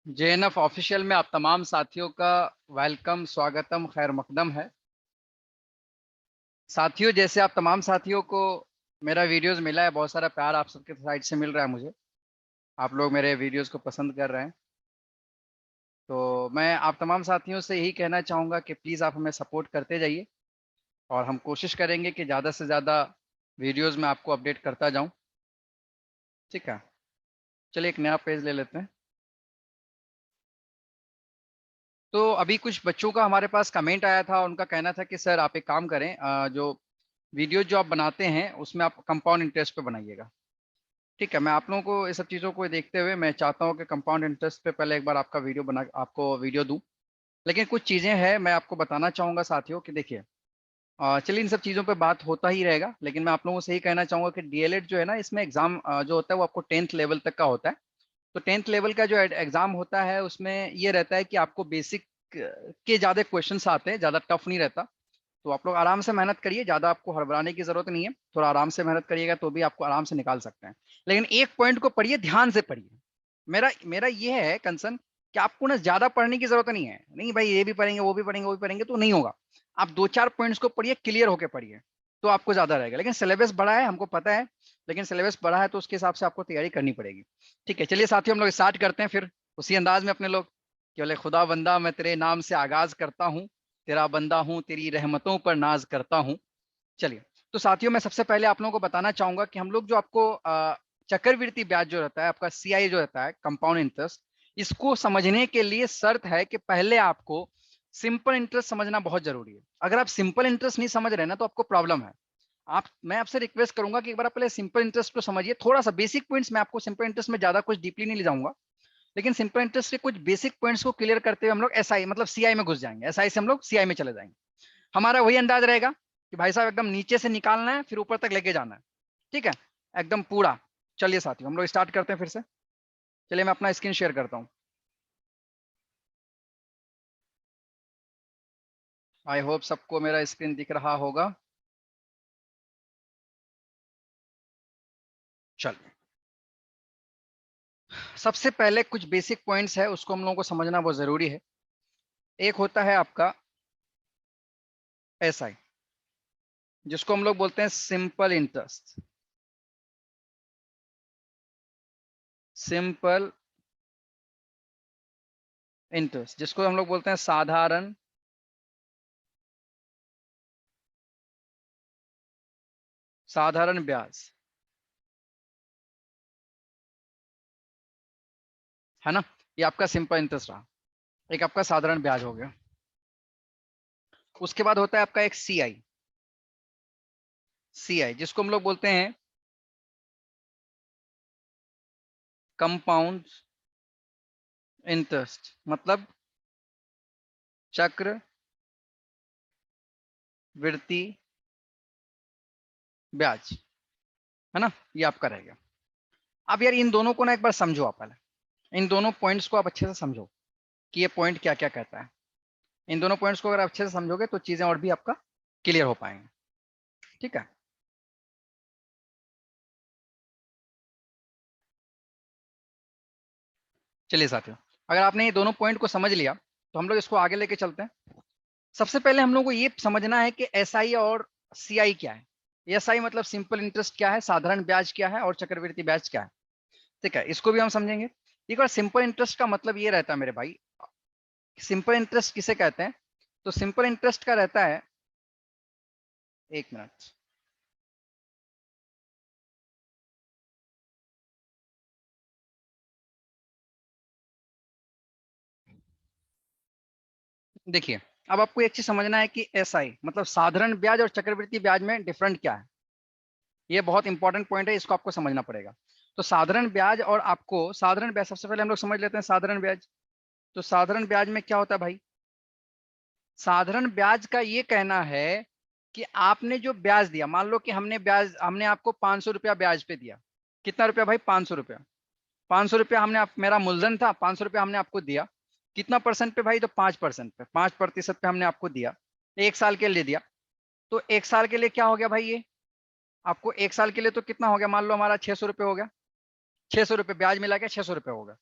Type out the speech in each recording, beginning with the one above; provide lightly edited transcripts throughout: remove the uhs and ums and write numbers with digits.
JNF official में आप तमाम साथियों का वेलकम, स्वागतम, खैर मकदम है। साथियों, जैसे आप तमाम साथियों को मेरा वीडियोस मिला है, बहुत सारा प्यार आप सबके साइड से मिल रहा है मुझे। आप लोग मेरे वीडियोस को पसंद कर रहे हैं, तो मैं आप तमाम साथियों से यही कहना चाहूँगा कि प्लीज़ आप हमें सपोर्ट करते जाइए और हम कोशिश करेंगे कि ज़्यादा से ज़्यादा वीडियोज़ में आपको अपडेट करता जाऊँ। ठीक है, चलिए एक नया पेज ले लेते हैं। तो अभी कुछ बच्चों का हमारे पास कमेंट आया था, उनका कहना था कि सर आप एक काम करें, जो वीडियो जो आप बनाते हैं उसमें आप कंपाउंड इंटरेस्ट पे बनाइएगा। ठीक है, मैं आप लोगों को ये सब चीज़ों को देखते हुए मैं चाहता हूँ कि कंपाउंड इंटरेस्ट पे पहले एक बार आपका वीडियो बना आपको वीडियो दूँ। लेकिन कुछ चीज़ें हैं मैं आपको बताना चाहूँगा साथियों कि देखिए, चलिए इन सब चीज़ों पे बात होता ही रहेगा, लेकिन मैं आप लोगों से यही कहना चाहूँगा कि डीएलएड जो है ना, इसमें एग्ज़ाम जो होता है वो आपको 10th लेवल तक का होता है। तो 10th लेवल का जो एग्ज़ाम होता है उसमें ये रहता है कि आपको बेसिक के ज़्यादा क्वेश्चंस आते हैं, ज़्यादा टफ नहीं रहता। तो आप लोग आराम से मेहनत करिए, ज़्यादा आपको हड़बड़ाने की ज़रूरत नहीं है। थोड़ा आराम से मेहनत करिएगा तो भी आपको आराम से निकाल सकते हैं। लेकिन एक पॉइंट को पढ़िए, ध्यान से पढ़िए। मेरा मेरा ये है कंसर्न कि आपको ना ज़्यादा पढ़ने की ज़रूरत नहीं है। नहीं भाई, ये भी पढ़ेंगे, वो भी पढ़ेंगे, वो भी पढ़ेंगे तो नहीं होगा। आप 2-4 पॉइंट्स को पढ़िए, क्लियर होके पढ़िए, तो आपको ज़्यादा रहेगा। लेकिन सिलेबस बड़ा है, हमको पता है, लेकिन सिलेबस बड़ा है तो उसके हिसाब से आपको तैयारी करनी पड़ेगी। ठीक है, चलिए साथियों हम लोग स्टार्ट करते हैं फिर उसी अंदाज में अपने लोग। कि बोले खुदा बंदा मैं तेरे नाम से आगाज करता हूँ, तेरा बंदा हूँ, तेरी रहमतों पर नाज करता हूँ। चलिए, तो साथियों मैं सबसे पहले आप लोगों को बताना चाहूंगा कि हम लोग जो आपको चक्रवृद्धि ब्याज जो रहता है, आपका सीआई जो रहता है, कंपाउंड इंटरेस्ट, इसको समझने के लिए शर्त है कि पहले आपको सिंपल इंटरेस्ट समझना बहुत जरूरी है। अगर आप सिंपल इंटरेस्ट नहीं समझ रहे ना तो आपको प्रॉब्लम है। मैं आपसे रिक्वेस्ट करूंगा कि एक बार आप पहले सिंपल इंटरेस्ट को समझिए, थोड़ा सा बेसिक पॉइंट्स। मैं आपको सिंपल इंटरेस्ट में ज्यादा कुछ डीपली नहीं ले जाऊंगा, लेकिन सिंपल इंटरेस्ट के कुछ बेसिक पॉइंट्स को क्लियर करते हुए हम लोग एसआई मतलब सीआई में घुस जाएंगे। एसआई से हम लोग सीआई में चले जाएंगे। हमारा वही अंदाज रहेगा कि भाई साहब एकदम नीचे से निकालना है फिर ऊपर तक लेके जाना है। ठीक है, एकदम पूरा। चलिए साथियों हम लोग स्टार्ट करते हैं फिर से। चलिए मैं अपना स्क्रीन शेयर करता हूँ। आई होप सबको मेरा स्क्रीन दिख रहा होगा। चलिए, सबसे पहले कुछ बेसिक पॉइंट्स है, उसको हम लोगों को समझना बहुत जरूरी है। एक होता है आपका एसआई, जिसको हम लोग बोलते हैं सिंपल इंटरेस्ट। सिंपल इंटरेस्ट जिसको हम लोग बोलते हैं साधारण साधारण ब्याज, है ना। ये आपका सिंपल इंटरेस्ट रहा, एक आपका साधारण ब्याज हो गया। उसके बाद होता है आपका एक सीआई। सीआई जिसको हम लोग बोलते हैं कंपाउंड इंटरेस्ट, मतलब चक्र वृद्धि ब्याज, है ना। ये आपका रहेगा। अब यार इन दोनों को ना एक बार समझो आप पहले। इन दोनों पॉइंट्स को आप अच्छे से समझो कि ये पॉइंट क्या क्या कहता है। इन दोनों पॉइंट्स को अगर आप अच्छे से समझोगे तो चीजें और भी आपका क्लियर हो पाएंगे। ठीक है, चलिए साथियों, अगर आपने ये दोनों पॉइंट को समझ लिया तो हम लोग इसको आगे लेके चलते हैं। सबसे पहले हम लोग को ये समझना है कि एसआई और सीआई क्या है। एसआई मतलब सिंपल इंटरेस्ट क्या है, साधारण ब्याज क्या है, और चक्रवृद्धि ब्याज क्या है। ठीक है, इसको भी हम समझेंगे। एक बार सिंपल इंटरेस्ट का मतलब ये रहता है मेरे भाई, सिंपल इंटरेस्ट किसे कहते हैं। तो सिंपल इंटरेस्ट का रहता है, एक मिनट, देखिए, अब आपको एक चीज समझना है कि एसआई मतलब साधारण ब्याज और चक्रवृद्धि ब्याज में डिफरेंट क्या है। ये बहुत इंपॉर्टेंट पॉइंट है, इसको आपको समझना पड़ेगा। तो साधारण ब्याज और आपको साधारण ब्याज, सबसे पहले हम लोग समझ लेते हैं साधारण ब्याज। तो साधारण ब्याज में क्या होता है भाई, साधारण ब्याज का ये कहना है कि आपने जो ब्याज दिया, मान लो कि हमने आपको 500 रुपया ब्याज पे दिया। कितना रुपया भाई, 500 रुपया। 500 रुपया हमने मेरा मूलधन था, 500 रुपया हमने आपको दिया। कितना परसेंट पे भाई, तो 5% पे, 5% पे हमने आपको दिया। 1 साल के लिए दिया। तो 1 साल के लिए क्या हो गया भाई, ये आपको 1 साल के लिए तो कितना हो गया, मान लो हमारा 600 रुपये हो गया। 600 रुपये ब्याज मिला के 600 रुपये हो गया।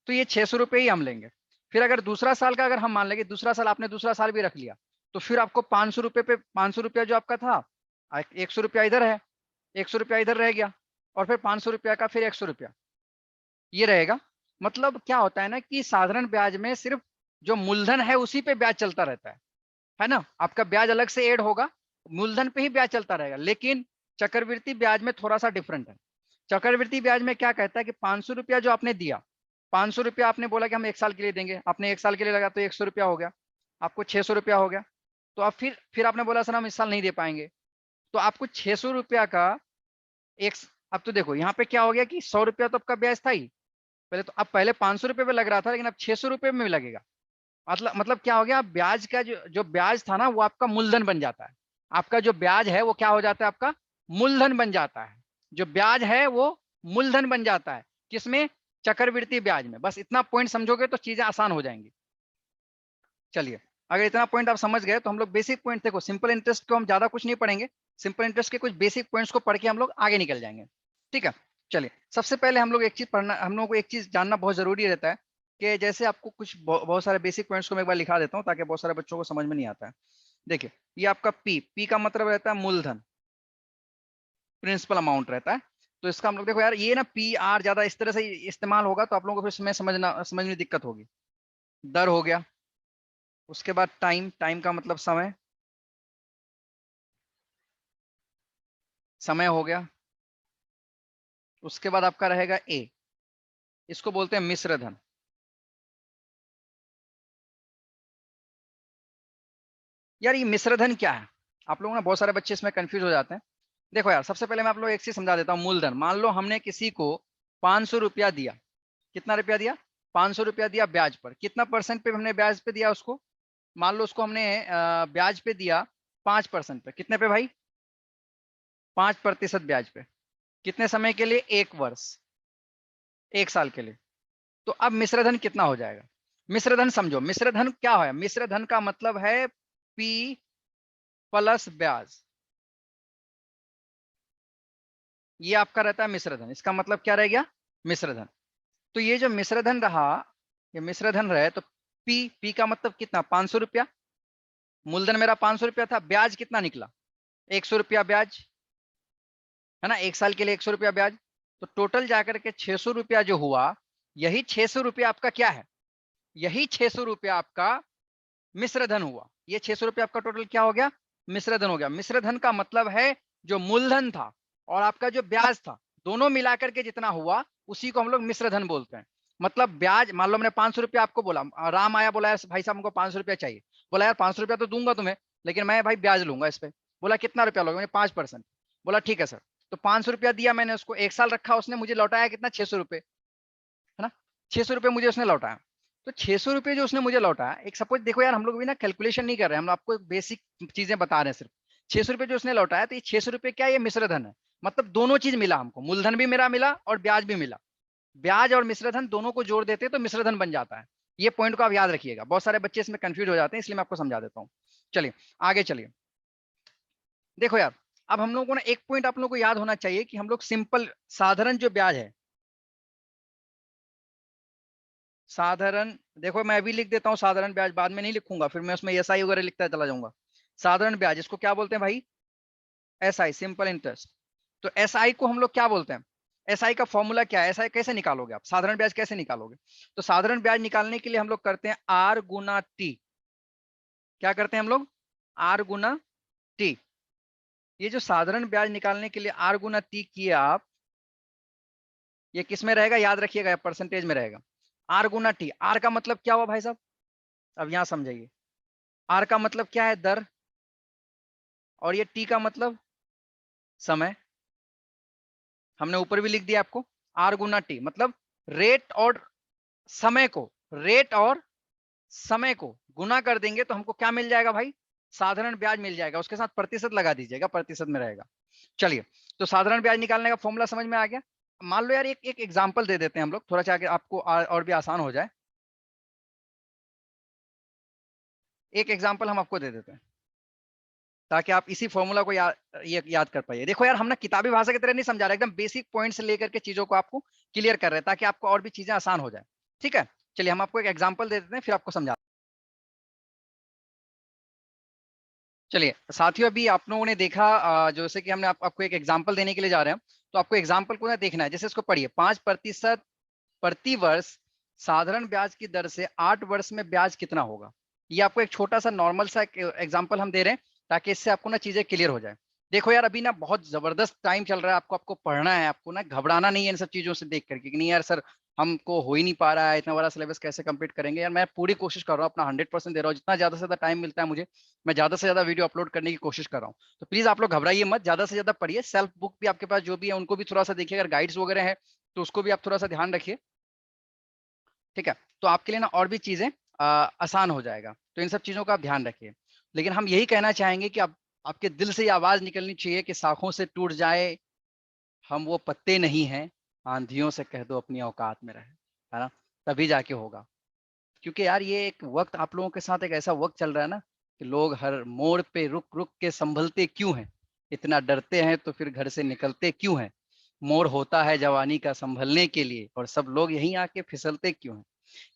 तो ये 600 रुपये ही हम लेंगे। फिर अगर दूसरा साल का अगर हम मान लेंगे, दूसरा साल आपने दूसरा साल भी रख लिया, तो फिर आपको 500 रुपये पे 500 रुपया जो आपका था, 100 रुपया इधर है, 100 रुपया इधर रह गया, और फिर 500 रुपया का फिर 100 रुपया ये रहेगा। मतलब क्या होता है ना कि साधारण ब्याज में सिर्फ जो मूलधन है उसी पे ब्याज चलता रहता है ना। आपका ब्याज अलग से ऐड होगा, मूलधन पे ही ब्याज चलता रहेगा। लेकिन चक्रवृद्धि ब्याज में थोड़ा सा डिफरेंट है। चक्रवृद्धि ब्याज में क्या कहता है कि 500 रुपया जो आपने दिया, 500 रुपया आपने बोला कि हम 1 साल के लिए देंगे, आपने 1 साल के लिए लगा तो 100 रुपया हो गया, आपको 600 रुपया हो गया। तो आप फिर आपने बोला सर हम इस साल नहीं दे पाएंगे, तो आपको 600 रुपया का एक, अब तो देखो यहाँ पे क्या हो गया कि 100 रुपया तो आपका ब्याज था ही पहले, तो अब पहले 500 रुपये पे लग रहा था, लेकिन अब 600 रुपये में भी लगेगा। मतलब क्या हो गया, ब्याज का जो ब्याज था ना वो आपका मूलधन बन जाता है। आपका जो ब्याज है वो क्या हो जाता है, आपका मूलधन बन जाता है। जो ब्याज है वो मूलधन बन जाता है, किसमें, चक्रवृद्धि ब्याज में। बस इतना पॉइंट समझोगे तो चीजें आसान हो जाएंगी। चलिए, अगर इतना पॉइंट आप समझ गए तो हम लोग बेसिक पॉइंट, देखो सिंपल इंटरेस्ट को हम ज्यादा कुछ नहीं पढ़ेंगे, सिंपल इंटरेस्ट के कुछ बेसिक पॉइंट्स को पढ़ के हम लोग आगे निकल जाएंगे। ठीक है, चलिए सबसे पहले हम लोग एक चीज पढ़ना, हम लोगों को एक चीज जानना बहुत जरूरी रहता है कि जैसे आपको कुछ बहुत सारे बेसिक पॉइंट्स को मैं एक बार लिखा देता हूँ ताकि बहुत सारे बच्चों को समझ में नहीं आता है। देखिए, ये आपका पी का मतलब रहता है मूलधन, प्रिंसिपल अमाउंट रहता है। तो इसका हम लोग देखो यार, ये ना पी आर ज्यादा इस तरह से इस्तेमाल होगा तो आप लोगों को फिर इसमें समझ में दिक्कत होगी। दर हो गया, उसके बाद टाइम, टाइम का मतलब समय, समय हो गया। उसके बाद आपका रहेगा ए, इसको बोलते हैं मिश्र धन। यार ये मिश्र धन क्या है, आप लोग ना बहुत सारे बच्चे इसमें कंफ्यूज हो जाते हैं। देखो यार, सबसे पहले मैं आप लोग एक चीज समझा देता हूँ। मूलधन, मान लो हमने किसी को 500 रुपया दिया, कितना रुपया दिया, 500 रुपया दिया ब्याज पर। कितना परसेंट पे हमने ब्याज पे दिया उसको, मान लो उसको हमने ब्याज पे दिया 5% पे। कितने पे भाई, 5% ब्याज पे। कितने समय के लिए, 1 वर्ष, 1 साल के लिए। तो अब मिश्रधन कितना हो जाएगा, मिश्रधन समझो, मिश्रधन क्या है, मिश्रधन का मतलब है पी प्लस ब्याज, ये आपका रहता है मिश्रधन। इसका मतलब क्या रह गया, मिश्रधन। तो ये जो मिश्रधन रहा, ये मिश्रधन रहे तो पी का मतलब कितना, 500 रुपया। मूलधन मेरा 500 रुपया था, ब्याज कितना निकला, 100 रुपया ब्याज, है ना। 1 साल के लिए 100 रुपया ब्याज, तो टोटल जाकर के 600 रुपया जो हुआ, यही 600 रुपया आपका क्या है, यही 600 रुपया आपका मिश्रधन हुआ। ये 600 रुपया आपका टोटल क्या हो गया, मिश्रधन हो गया। मिश्रधन का मतलब है जो मूलधन था और आपका जो ब्याज था, दोनों मिलाकर के जितना हुआ उसी को हम लोग मिश्रधन बोलते हैं। मतलब ब्याज, मान लो मैंने 500 रुपया आपको बोला, राम आया बोला यार भाई साहब हमको 500 रुपया चाहिए, बोला यार 500 रुपया तो दूंगा तुम्हें, लेकिन मैं भाई ब्याज लूंगा इस पे। बोला कितना रुपया लोगे, मैंने 5%। बोला ठीक है सर। तो 500 रुपया दिया मैंने उसको, 1 साल रखा, उसने मुझे लौटाया कितना, 600 रुपये, है ना। 600 रुपये मुझे उसने लौटाया। तो 600 रुपये जो उसने मुझे लौटाया, एक सपोज देखो यार, हम लोग भी ना कैलकुलेशन नहीं कर रहे हैं, हम आपको बेसिक चीजें बता रहे हैं सिर्फ। 600 रुपये जो उसने लौटाया, तो ये 600 रुपये क्या, ये मिश्रधन है। मतलब दोनों चीज मिला हमको, मूलधन भी मेरा मिला और ब्याज भी मिला। ब्याज और मिश्रधन दोनों को जोड़ देते तो मिश्रधन बन जाता है। ये पॉइंट को आप याद रखिएगा, बहुत सारे बच्चे इसमें कंफ्यूज हो जाते हैं, इसलिए मैं आपको समझा देता हूँ। चलिए आगे चलिए। देखो यार, अब हम लोगों को ना एक पॉइंट आप लोगों को याद होना चाहिए कि हम लोग सिंपल साधारण जो ब्याज है, साधारण, देखो मैं अभी लिख देता हूँ साधारण ब्याज, बाद में नहीं लिखूंगा, फिर मैं उसमें एसआई वगैरह लिखता चला जाऊंगा। साधारण ब्याज, इसको क्या बोलते हैं भाई, एसआई, सिंपल इंटरेस्ट। तो एसआई को हम लोग क्या बोलते हैं, एसआई का फॉर्मूला क्या है, एसआई कैसे निकालोगे आप, साधारण ब्याज कैसे निकालोगे। तो साधारण ब्याज निकालने के लिए हम लोग करते हैं आर गुना टी। क्या करते हैं हम लोग, आर गुना टी। ये जो साधारण ब्याज निकालने के लिए आर गुना टी किए आप, ये किस में रहेगा, याद रखिएगा, परसेंटेज में रहेगा। आर गुना टी, आर का मतलब क्या हुआ भाई साहब, अब यहां समझाइए। आर का मतलब क्या है, दर, और ये टी का मतलब समय। हमने ऊपर भी लिख दिया आपको, आर गुना टी मतलब रेट और समय को, रेट और समय को गुना कर देंगे तो हमको क्या मिल जाएगा भाई, साधारण ब्याज मिल जाएगा। उसके साथ प्रतिशत लगा दीजिएगा, प्रतिशत में रहेगा। चलिए, तो साधारण ब्याज निकालने का फॉर्मूला समझ में आ गया। मान लो यार एक एक एग्जांपल दे देते हैं हम लोग, थोड़ा सा आगे आपको और भी आसान हो जाए। एक एग्जांपल हम आपको दे देते हैं ताकि आप इसी फॉर्मूला को याद कर पाइए। देखो यार, हम ना किताबी भाषा की तरह नहीं समझा रहे, एकदम बेसिक पॉइंट से लेकर के चीजों को आपको क्लियर कर रहे हैं ताकि आपको और भी चीजें आसान हो जाए। ठीक है, चलिए हम आपको एक एग्जाम्पल दे देते हैं, फिर आपको समझा। चलिए साथियों, अभी आप लोगों ने देखा, जैसे कि हमने आपको एक एग्जाम्पल देने के लिए जा रहे हैं, तो आपको एग्जाम्पल को ना देखना है। जैसे इसको पढ़िए, 5% प्रति वर्ष साधारण ब्याज की दर से 8 वर्ष में ब्याज कितना होगा। ये आपको एक छोटा सा नॉर्मल सा एग्जाम्पल हम दे रहे हैं, ताकि इससे आपको ना चीजें क्लियर हो जाए। देखो यार, अभी ना बहुत जबरदस्त टाइम चल रहा है, आपको पढ़ना है, आपको ना घबराना नहीं है इन सब चीजों से देख करके कि नहीं यार सर, हमको हो ही नहीं पा रहा है, इतना बड़ा सिलेबस कैसे कंप्लीट करेंगे। यार मैं पूरी कोशिश कर रहा हूँ, अपना 100% दे रहा हूँ, जितना ज्यादा से ज्यादा टाइम मिलता है मुझे, मैं ज्यादा से ज्यादा वीडियो अपलोड करने की कोशिश कर रहा हूँ। तो प्लीज आप लोग घबराइए मत, ज्यादा से ज्यादा पढ़िए, सेल्फ बुक भी आपके पास जो भी है उनको भी थोड़ा सा देखिए, अगर गाइड्स वगैरह है तो उसको भी आप थोड़ा सा ध्यान रखिए। ठीक है, तो आपके लिए ना और भी चीजें आसान हो जाएगा, तो इन सब चीजों का आप ध्यान रखिए। लेकिन हम यही कहना चाहेंगे कि आप, आपके दिल से ये आवाज निकलनी चाहिए कि शाखों से टूट जाए हम वो पत्ते नहीं हैं, आंधियों से कह दो अपनी औकात में रहे, है ना, तभी जाके होगा। क्योंकि यार ये एक वक्त आप लोगों के साथ एक ऐसा वक्त चल रहा है ना, कि लोग हर मोड़ पे रुक रुक के संभलते क्यों हैं, इतना डरते हैं तो फिर घर से निकलते क्यों हैं, मोड़ होता है जवानी का संभलने के लिए, और सब लोग यहीं आके फिसलते क्यों हैं।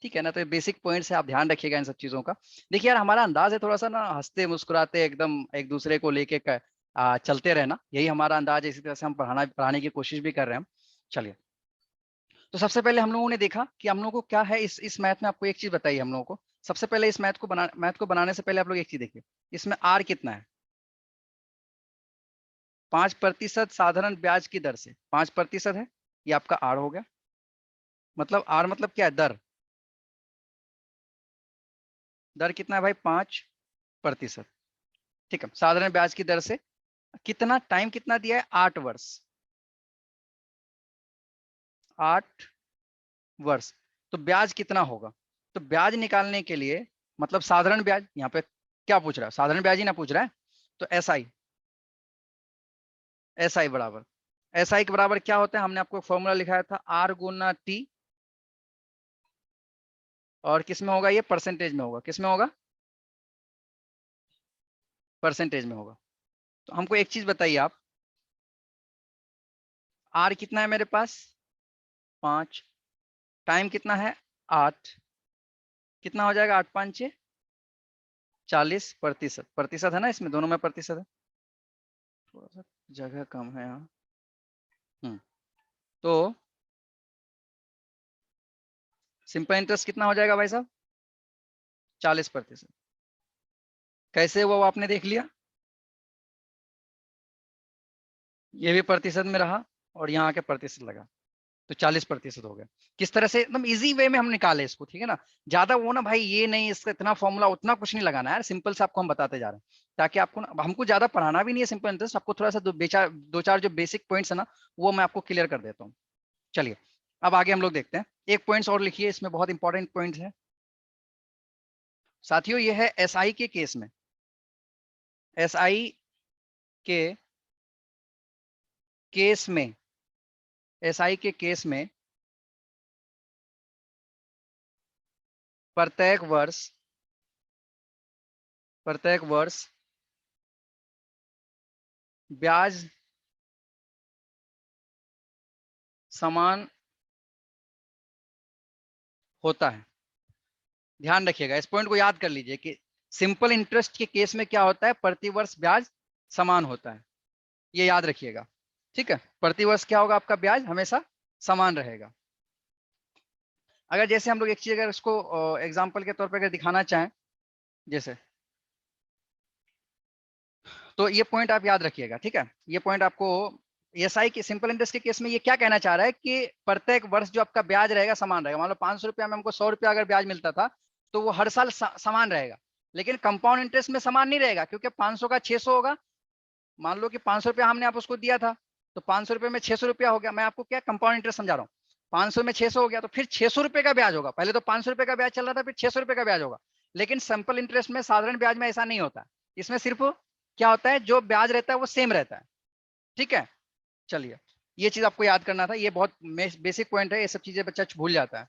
ठीक है ना, तो ये बेसिक पॉइंट्स है, आप ध्यान रखिएगा इन सब चीजों का। देखिए यार, हमारा अंदाज है थोड़ा सा ना हंसते मुस्कुराते एकदम एक दूसरे को लेके चलते रहना, यही हमारा अंदाज है, इसी तरह से हम पढ़ाने की कोशिश भी कर रहे हैं। चलिए, तो सबसे पहले हम लोगों ने देखा कि हम लोगों को क्या है इस मैथ में। आपको एक चीज बताइए हम लोगों को, सबसे पहले इस मैथ को बनाने से पहले आप लोग एक चीज देखिए, इसमें आर कितना है। 5% साधारण ब्याज की दर से 5% है, ये आपका आर हो गया। मतलब आर मतलब क्या है, दर। दर कितना है भाई, 5%। ठीक है, साधारण ब्याज की दर से कितना टाइम, कितना दिया है, 8 वर्ष। 8 वर्ष, तो ब्याज कितना होगा। तो ब्याज निकालने के लिए, मतलब साधारण ब्याज यहाँ पे क्या पूछ रहा है, साधारण ब्याज ही ना पूछ रहा है, तो एस आई बराबर, एस आई के बराबर क्या होता है, हमने आपको फॉर्मूला लिखाया था, आर गुना टी। और किस में होगा, ये परसेंटेज में होगा, किस में होगा, परसेंटेज में होगा। तो हमको एक चीज बताइए आप, आर कितना है मेरे पास, 5, टाइम कितना है, 8, कितना हो जाएगा, 8 5 6 40%। प्रतिशत है ना, इसमें दोनों में प्रतिशत है, थोड़ा सा जगह कम है यहाँ। तो सिंपल इंटरेस्ट कितना हो जाएगा भाई साहब, 40%। कैसे हुआ वो आपने देख लिया, ये भी प्रतिशत में रहा और यहाँ के प्रतिशत लगा, तो 40% हो गया। किस तरह से एकदम इजी वे में हम निकाले इसको, ठीक है ना, ज्यादा वो ना भाई ये नहीं, इसका इतना फॉर्मूला उतना कुछ नहीं लगाना है यार, सिंपल से आपको हम बताते जा रहे हैं, ताकि आपको ना, हमको ज्यादा पढ़ाना भी नहीं है सिंपल इंटरेस्ट, आपको थोड़ा सा दो चार जो बेसिक पॉइंट्स है ना, वो मैं आपको क्लियर कर देता हूँ। चलिए, अब आगे हम लोग देखते हैं, एक पॉइंट्स और लिखिए, इसमें बहुत इंपॉर्टेंट पॉइंट है साथियों, ये है एसआई के केस में। एसआई के केस में, एसआई के केस में प्रत्येक वर्ष, प्रत्येक वर्ष ब्याज समान होता है। ध्यान रखिएगा, इस पॉइंट को याद कर लीजिए कि सिंपल इंटरेस्ट के केस में क्या होता है, प्रतिवर्ष ब्याज समान होता है, ये याद रखिएगा। ठीक है, प्रतिवर्ष क्या होगा, आपका ब्याज हमेशा समान रहेगा। अगर जैसे हम लोग एक चीज अगर इसको एग्जाम्पल के तौर पर अगर दिखाना चाहें, जैसे, तो ये पॉइंट आप याद रखिएगा। ठीक है, ये पॉइंट आपको, एसआई के सिंपल इंटरेस्ट के केस में ये क्या कहना चाह रहा है कि प्रत्येक वर्ष जो आपका ब्याज रहेगा समान रहेगा। मान लो 500 रुपया में हमको 100 रुपया अगर ब्याज मिलता था, तो वो हर साल समान रहेगा। लेकिन कंपाउंड इंटरेस्ट में समान नहीं रहेगा, क्योंकि 500 का 600 होगा। मान लो कि 500 रुपया हमने आप उसको दिया था, तो 500 रुपये में 600 रुपया हो गया। मैं आपको क्या कंपाउंड इंटरेस्ट समझा रहा हूँ, 500 में 600 हो गया, तो फिर 600 रुपये का ब्याज होगा। पहले तो 500 रुपये का ब्याज चल रहा था, फिर 600 रुपये का ब्याज होगा। लेकिन सिंपल इंटरेस्ट में, साधारण ब्याज में ऐसा नहीं होता, इसमें सिर्फ क्या होता है, जो ब्याज रहता है वो सेम रहता है। ठीक है, चलिए, ये चीज आपको याद करना था, ये बहुत बेसिक पॉइंट है, ये सब चीजें बच्चा भूल जाता है।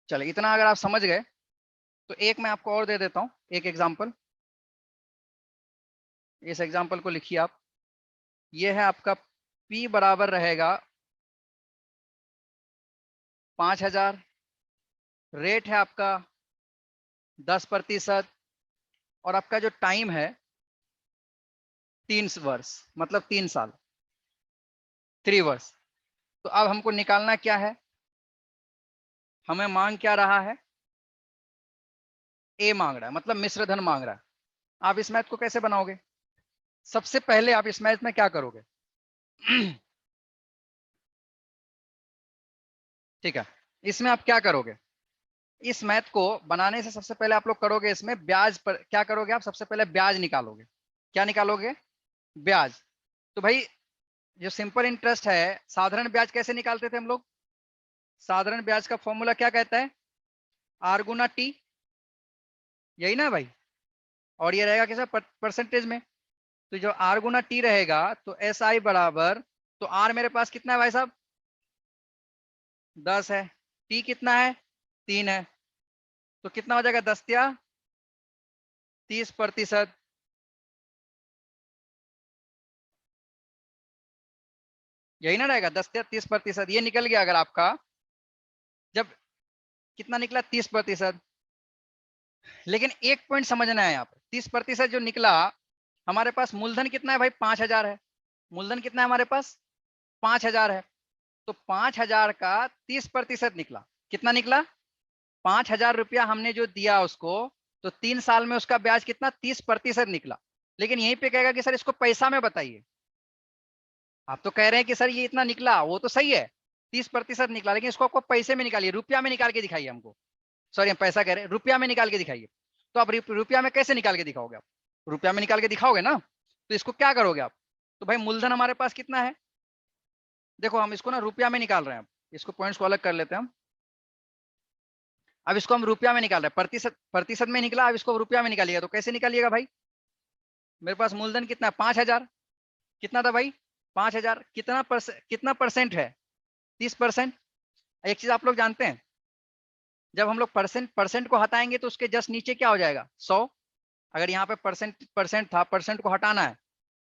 चलिए, इतना अगर आप समझ गए, तो एक मैं आपको और दे देता हूँ, एक एग्जाम्पल। इस एग्जाम्पल को लिखिए आप, ये है आपका P बराबर रहेगा 5,000, रेट है आपका 10%, और आपका जो टाइम है 3 वर्ष, मतलब 3 साल, 3 वर्ष। तो अब हमको निकालना क्या है, हमें मांग क्या रहा है, ए मांग रहा है, मतलब मिश्र धन मांग रहा है। आप इस मैथ को कैसे बनाओगे, सबसे पहले आप इस मैथ में क्या करोगे ठीक है, इसमें आप क्या करोगे, इस मैथ को बनाने से सबसे पहले आप लोग करोगे इसमें ब्याज पर क्या करोगे, आप सबसे पहले ब्याज निकालोगे। क्या निकालोगे, ब्याज। तो भाई जो सिंपल इंटरेस्ट है, साधारण ब्याज कैसे निकालते थे हम लोग, साधारण ब्याज का फॉर्मूला क्या कहता है, आर गुना टी, यही ना भाई, और ये रहेगा कैसा परसेंटेज में। तो जो आर गुना टी रहेगा तो एस आई बराबर, तो आर मेरे पास कितना है भाई साहब, 10 है, टी कितना है, 3 है, तो कितना हो जाएगा, 10 या 30%, यही ना रहेगा, 10 या 30%, ये निकल गया अगर आपका, जब कितना निकला 30%। लेकिन एक पॉइंट समझना है यहाँ पर, 30% जो निकला, हमारे पास मूलधन कितना है भाई, 5,000 है, मूलधन कितना है हमारे पास, 5,000 है। तो 5,000 का 30% निकला, कितना निकला, 5,000 रुपया हमने जो दिया उसको, तो 3 साल में उसका ब्याज कितना, 30% निकला। लेकिन यहीं पे कहेगा कि सर इसको पैसा में बताइए, आप तो कह रहे हैं कि सर ये इतना निकला, वो तो सही है, 30% निकला, लेकिन इसको आपको पैसे में निकालिए, रुपया में निकाल के दिखाइए हमको, सॉरी हम पैसा कह रहे हैं, रुपया में निकाल के दिखाइए। तो आप रुपया में कैसे निकाल के दिखाओगे, आप रुपया में निकाल के दिखाओगे ना, तो इसको क्या करोगे आप, तो भाई मूलधन हमारे पास कितना है, देखो हम इसको ना रुपया में निकाल रहे हैं, इसको पॉइंट्स को अलग कर लेते हैं हम। अब इसको हम रुपया में निकाल रहे हैं, प्रतिशत प्रतिशत में निकला, अब इसको रुपया में निकालिएगा, तो कैसे निकालिएगा भाई, मेरे पास मूलधन कितना है, 5,000, कितना था भाई, 5,000, कितना परसेंट है, 30%। एक चीज आप लोग जानते हैं, जब हम लोग परसेंट परसेंट को हटाएंगे तो उसके जस्ट नीचे क्या हो जाएगा, 100। अगर यहाँ पे परसेंट परसेंट था, परसेंट को हटाना है,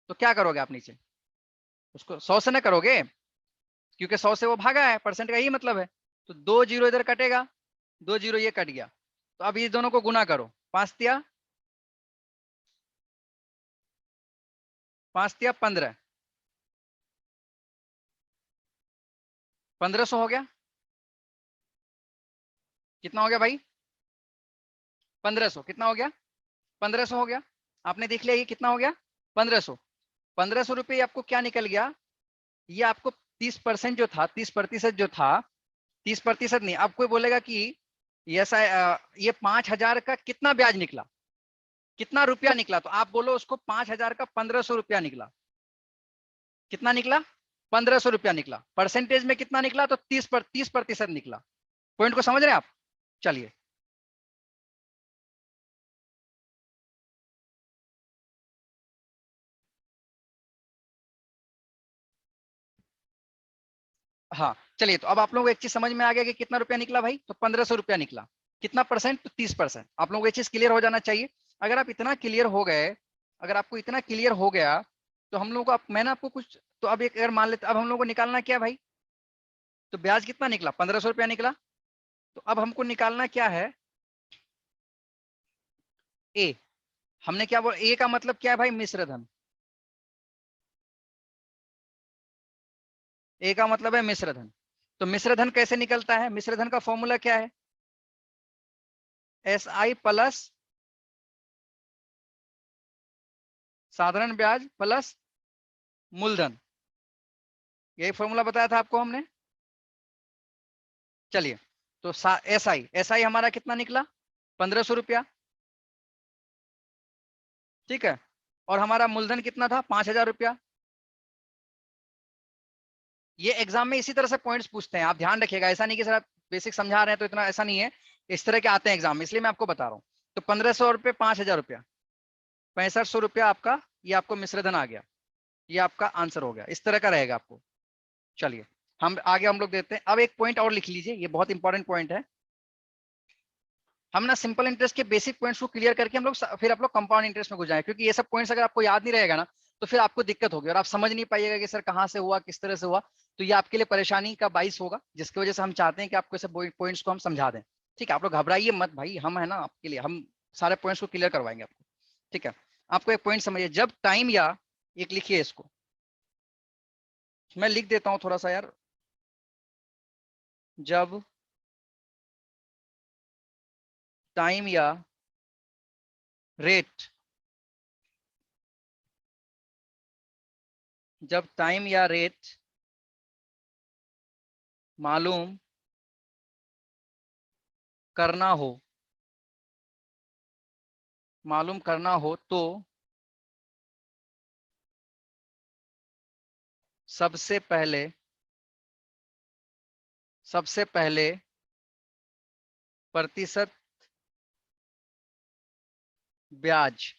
तो क्या करोगे आप नीचे, उसको 100 से ना करोगे, क्योंकि 100 से वो भागा है, परसेंट का यही मतलब है। तो 2 जीरो इधर कटेगा, 2 जीरो ये कट गया, तो अब इस दोनों को गुना करो, 5 तिया 15, 1,500 हो गया, कितना हो गया भाई, 1,500, कितना हो गया, 1,500 हो गया। आपने देख लिया ये कितना हो गया, 1,500। 1,500 रुपये आपको क्या निकल गया, ये आपको 30% जो था, 30% जो था, 30% नहीं, अब कोई बोलेगा कि ये 5,000 का कितना ब्याज निकला, कितना रुपया निकला, तो आप बोलो उसको 5,000 का 1,500 रुपया निकला, कितना निकला, 1,500 रुपया निकला, परसेंटेज में कितना निकला, तो 30% निकला। पॉइंट को समझ रहे हैं आप, चलिए हाँ, चलिए तो अब आप लोगों को एक चीज समझ में आ गया कि कितना रुपया निकला भाई, तो 1,500 रुपया निकला, कितना परसेंट, तो 30%। आप लोगों को ये चीज क्लियर हो जाना चाहिए। अगर आप इतना क्लियर हो गए, अगर आपको इतना क्लियर हो गया, तो हम लोग को मैंने आपको कुछ, तो अब एक अगर मान लेते, अब हम लोग को निकालना क्या भाई, तो ब्याज कितना निकला, 1,500 रुपया निकला। तो अब हमको निकालना क्या है, ए, हमने क्या बोला, ए का मतलब क्या है भाई, मिश्र धन, ए का मतलब है मिश्र धन। तो मिश्र धन कैसे निकलता है, मिश्र धन का फॉर्मूला क्या है, एस आई प्लस साधारण ब्याज प्लस मूलधन, यही फॉर्मूला बताया था आपको हमने। चलिए, तो एस आई हमारा कितना निकला, 1,500 रुपया, ठीक है, और हमारा मूलधन कितना था, 5,000 रुपया। ये एग्जाम में इसी तरह से पॉइंट्स पूछते हैं, आप ध्यान रखिएगा, ऐसा नहीं कि सर आप बेसिक समझा रहे हैं तो इतना, ऐसा नहीं है, इस तरह के आते हैं एग्जाम में, इसलिए मैं आपको बता रहा हूँ। तो 1,500 रुपये, 5,000 रुपया, 6,500 रुपया आपका, ये आपको मिश्रधन आ गया, ये आपका आंसर हो गया, इस तरह का रहेगा आपको। चलिए हम आगे हम लोग देते हैं, अब एक पॉइंट और लिख लीजिए, ये बहुत इंपॉर्टेंट पॉइंट है। हम ना सिंपल इंटरेस्ट के बेसिक पॉइंट्स को क्लियर करके हम लोग फिर आप लोग कंपाउंड इंटरेस्ट में घुस जाएंगे, क्योंकि ये सब पॉइंट्स अगर आपको याद नहीं रहेगा ना, तो फिर आपको दिक्कत होगी और आप समझ नहीं पाइएगा कि सर कहाँ से हुआ, किस तरह से हुआ। तो ये आपके लिए परेशानी का बाइस होगा, जिसकी वजह से हम चाहते हैं कि आपको ऐसे पॉइंट्स को हम समझा दें। ठीक है, आप लोग घबराइए मत भाई, हम है ना आपके लिए, हम सारे पॉइंट्स को क्लियर करवाएंगे आपको। ठीक है, आपको एक पॉइंट समझिए, जब टाइम या, एक लिखिए इसको, मैं लिख देता हूं थोड़ा सा यार। जब टाइम या रेट, जब टाइम या रेट मालूम करना हो, मालूम करना हो तो सबसे पहले, सबसे पहले प्रतिशत ब्याज,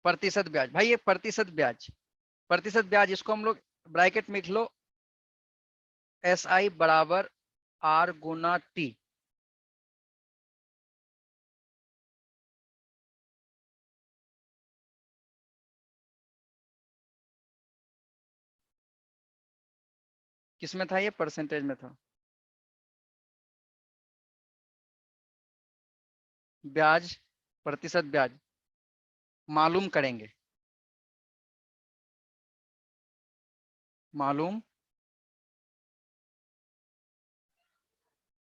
प्रतिशत ब्याज भाई, ये प्रतिशत ब्याज, प्रतिशत ब्याज, इसको हम लोग ब्रैकेट में लिख लो, SI बराबर R गुना T। किसमें था ये, परसेंटेज में था। ब्याज, प्रतिशत ब्याज मालूम करेंगे, मालूम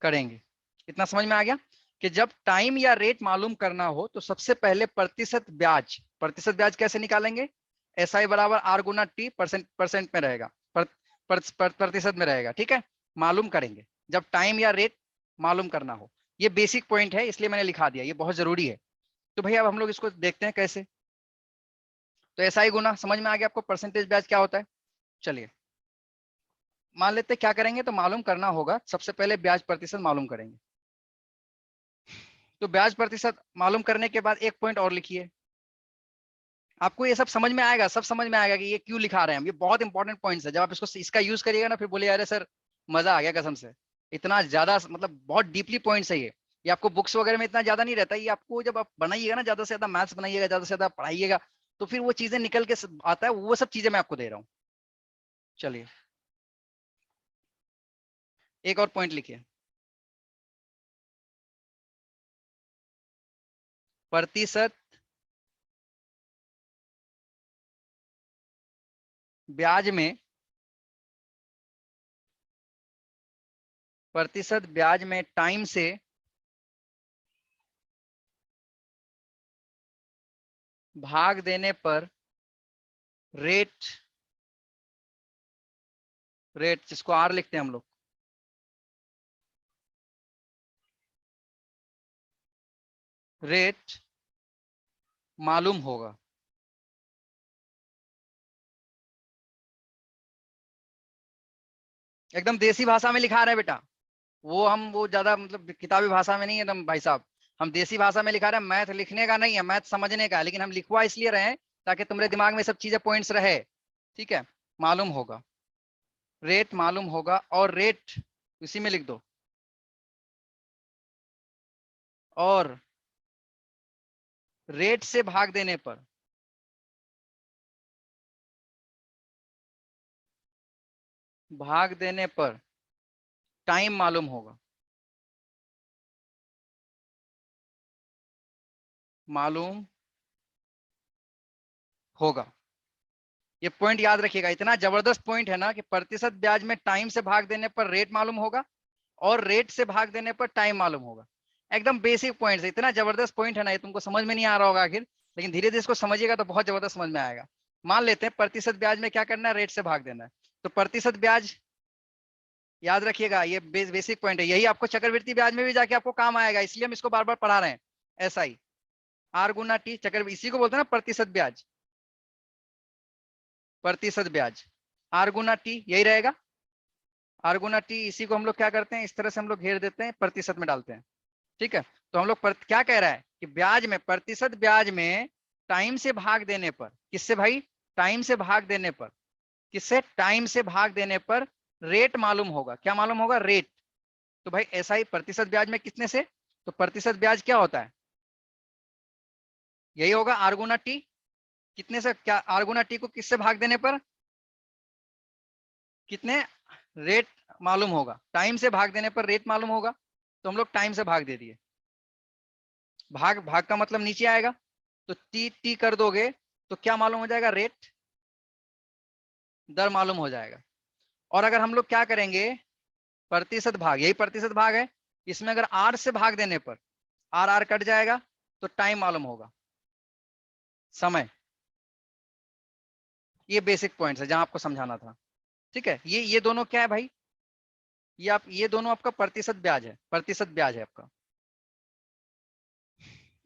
करेंगे। इतना समझ में आ गया कि जब टाइम या रेट मालूम करना हो तो सबसे पहले प्रतिशत ब्याज, प्रतिशत ब्याज कैसे निकालेंगे, SI बराबर R गुना T, परसेंट परसेंट में रहेगा, प्रतिशत में रहेगा। ठीक है, मालूम करेंगे जब टाइम या रेट मालूम करना हो। ये बेसिक पॉइंट है, इसलिए मैंने लिखा दिया, ये बहुत जरूरी है। तो भैया अब हम लोग इसको देखते हैं कैसे। तो SI गुना, समझ में आ गया आपको परसेंटेज ब्याज क्या होता है। चलिए मान लेते क्या करेंगे, तो मालूम करना होगा, सबसे पहले ब्याज प्रतिशत मालूम करेंगे। तो ब्याज प्रतिशत मालूम करने के बाद एक पॉइंट और लिखिए, आपको ये सब समझ में आएगा, सब समझ में आएगा कि ये क्यों लिखा रहे हैं हम, ये बहुत इंपॉर्टेंट पॉइंट्स है। जब आप इसको इसका यूज करिएगा ना, फिर बोलिए अरे सर मजा आ गया कसम से, इतना ज्यादा मतलब बहुत डीपली पॉइंट्स है ये आपको बुक्स वगैरह में इतना ज्यादा नहीं रहता, ये आपको जब आप बनाइएगा ना, ज्यादा से ज्यादा मैथ्स बनाइएगा, ज्यादा से ज्यादा पढ़ाइएगा, तो फिर वो चीजें निकल के आता है, वो सब चीजें मैं आपको दे रहा हूँ। चलिए एक और पॉइंट लिखिए, प्रतिशत ब्याज में, प्रतिशत ब्याज में टाइम से भाग देने पर रेट, रेट जिसको R लिखते हैं हम लोग, रेट मालूम होगा। एकदम देसी भाषा में लिखा रहे हैं बेटा, वो ज्यादा मतलब किताबी भाषा में नहीं है एकदम भाई साहब, हम देसी भाषा में लिखा रहे हैं। मैथ लिखने का नहीं है, मैथ समझने का है, लेकिन हम लिखवा इसलिए रहे हैं ताकि तुम्हारे दिमाग में सब चीजें पॉइंट्स रहे। ठीक है, मालूम होगा, रेट मालूम होगा, और रेट इसी में लिख दो, और रेट से भाग देने पर, भाग देने पर टाइम मालूम होगा, मालूम होगा। ये पॉइंट याद रखिएगा, इतना जबरदस्त पॉइंट है ना कि प्रतिशत ब्याज में टाइम से भाग देने पर रेट मालूम होगा, और रेट से भाग देने पर टाइम मालूम होगा। एकदम बेसिक पॉइंट है, इतना जबरदस्त पॉइंट है ना, ये तुमको समझ में नहीं आ रहा होगा आखिर, लेकिन धीरे धीरे इसको समझिएगा तो बहुत जबरदस्त समझ में आएगा। मान लेते हैं प्रतिशत ब्याज में क्या करना है, रेट से भाग देना है। तो प्रतिशत ब्याज याद रखिएगा, ये बेसिक पॉइंट है, यही आपको चक्रवृद्धि ब्याज में भी जाके आपको काम आएगा, इसलिए हम इसको बार बार पढ़ा रहे हैं। SI R गुना T, चक्र इसी को बोलते हैं ना प्रतिशत ब्याज, प्रतिशत ब्याज R गुना T यही रहेगा। R गुना T, इसी को हम लोग क्या करते हैं, इस तरह से हम लोग घेर देते हैं, प्रतिशत में डालते हैं। ठीक है, तो हम लोग क्या कह रहा है कि ब्याज में, प्रतिशत ब्याज में टाइम से भाग देने पर, किससे भाई, टाइम से भाग देने पर, किससे, टाइम से भाग देने पर रेट मालूम होगा। क्या मालूम होगा, रेट। तो भाई ऐसा ही प्रतिशत ब्याज में कितने से, तो प्रतिशत ब्याज क्या होता है, यही होगा R गुना T। कितने से, क्या R गुना T को किससे भाग देने पर कितने रेट मालूम होगा, टाइम से भाग देने पर रेट मालूम होगा, तो हम लोग टाइम से भाग दे दिए। भाग भाग का मतलब नीचे आएगा, तो टी टी कर दोगे तो क्या मालूम हो जाएगा, रेट, दर मालूम हो जाएगा। और अगर हम लोग क्या करेंगे, प्रतिशत भाग, यही प्रतिशत भाग है, इसमें अगर आर से भाग देने पर आर आर कट जाएगा, तो टाइम मालूम होगा, समय। ये बेसिक पॉइंट्स है जहां आपको समझाना था। ठीक है, ये दोनों क्या है भाई, ये दोनों आपका प्रतिशत ब्याज है, प्रतिशत ब्याज है आपका।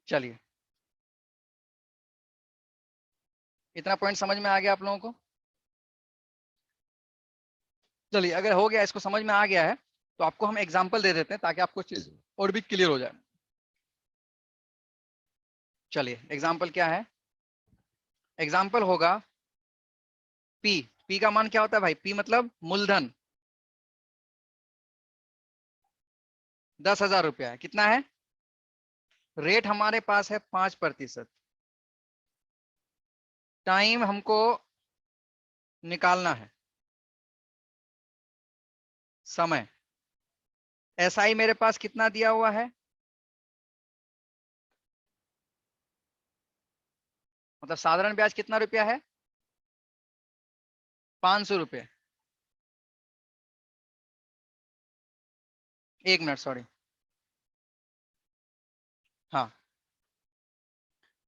चलिए, इतना पॉइंट समझ में आ गया आप लोगों को। चलिए, अगर हो गया, इसको समझ में आ गया है, तो आपको हम एग्जाम्पल दे देते हैं ताकि आपको चीज और भी क्लियर हो जाए। चलिए, एग्जाम्पल क्या है, एग्जाम्पल होगा पी। पी का मान क्या होता है भाई, पी मतलब मूलधन 10,000 रुपया है, कितना है, रेट हमारे पास है 5%, टाइम हमको निकालना है, समय, एसआई मेरे पास कितना दिया हुआ है, मतलब साधारण ब्याज कितना रुपया है, 500 रुपये। एक मिनट, सॉरी, हाँ।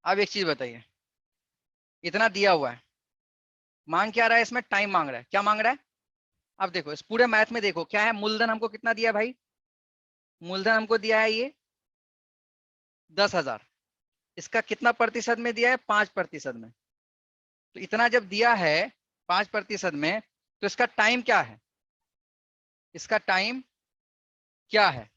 अब एक चीज बताइए, इतना दिया हुआ है, मांग क्या रहा है, इसमें टाइम मांग रहा है, क्या मांग रहा है। अब देखो, इस पूरे मैथ में देखो क्या है, मूलधन हमको कितना दिया भाई, मूलधन हमको दिया है ये 10,000, इसका कितना प्रतिशत में दिया है, 5% में। तो इतना जब दिया है 5% में, तो इसका टाइम क्या है, इसका टाइम क्या है।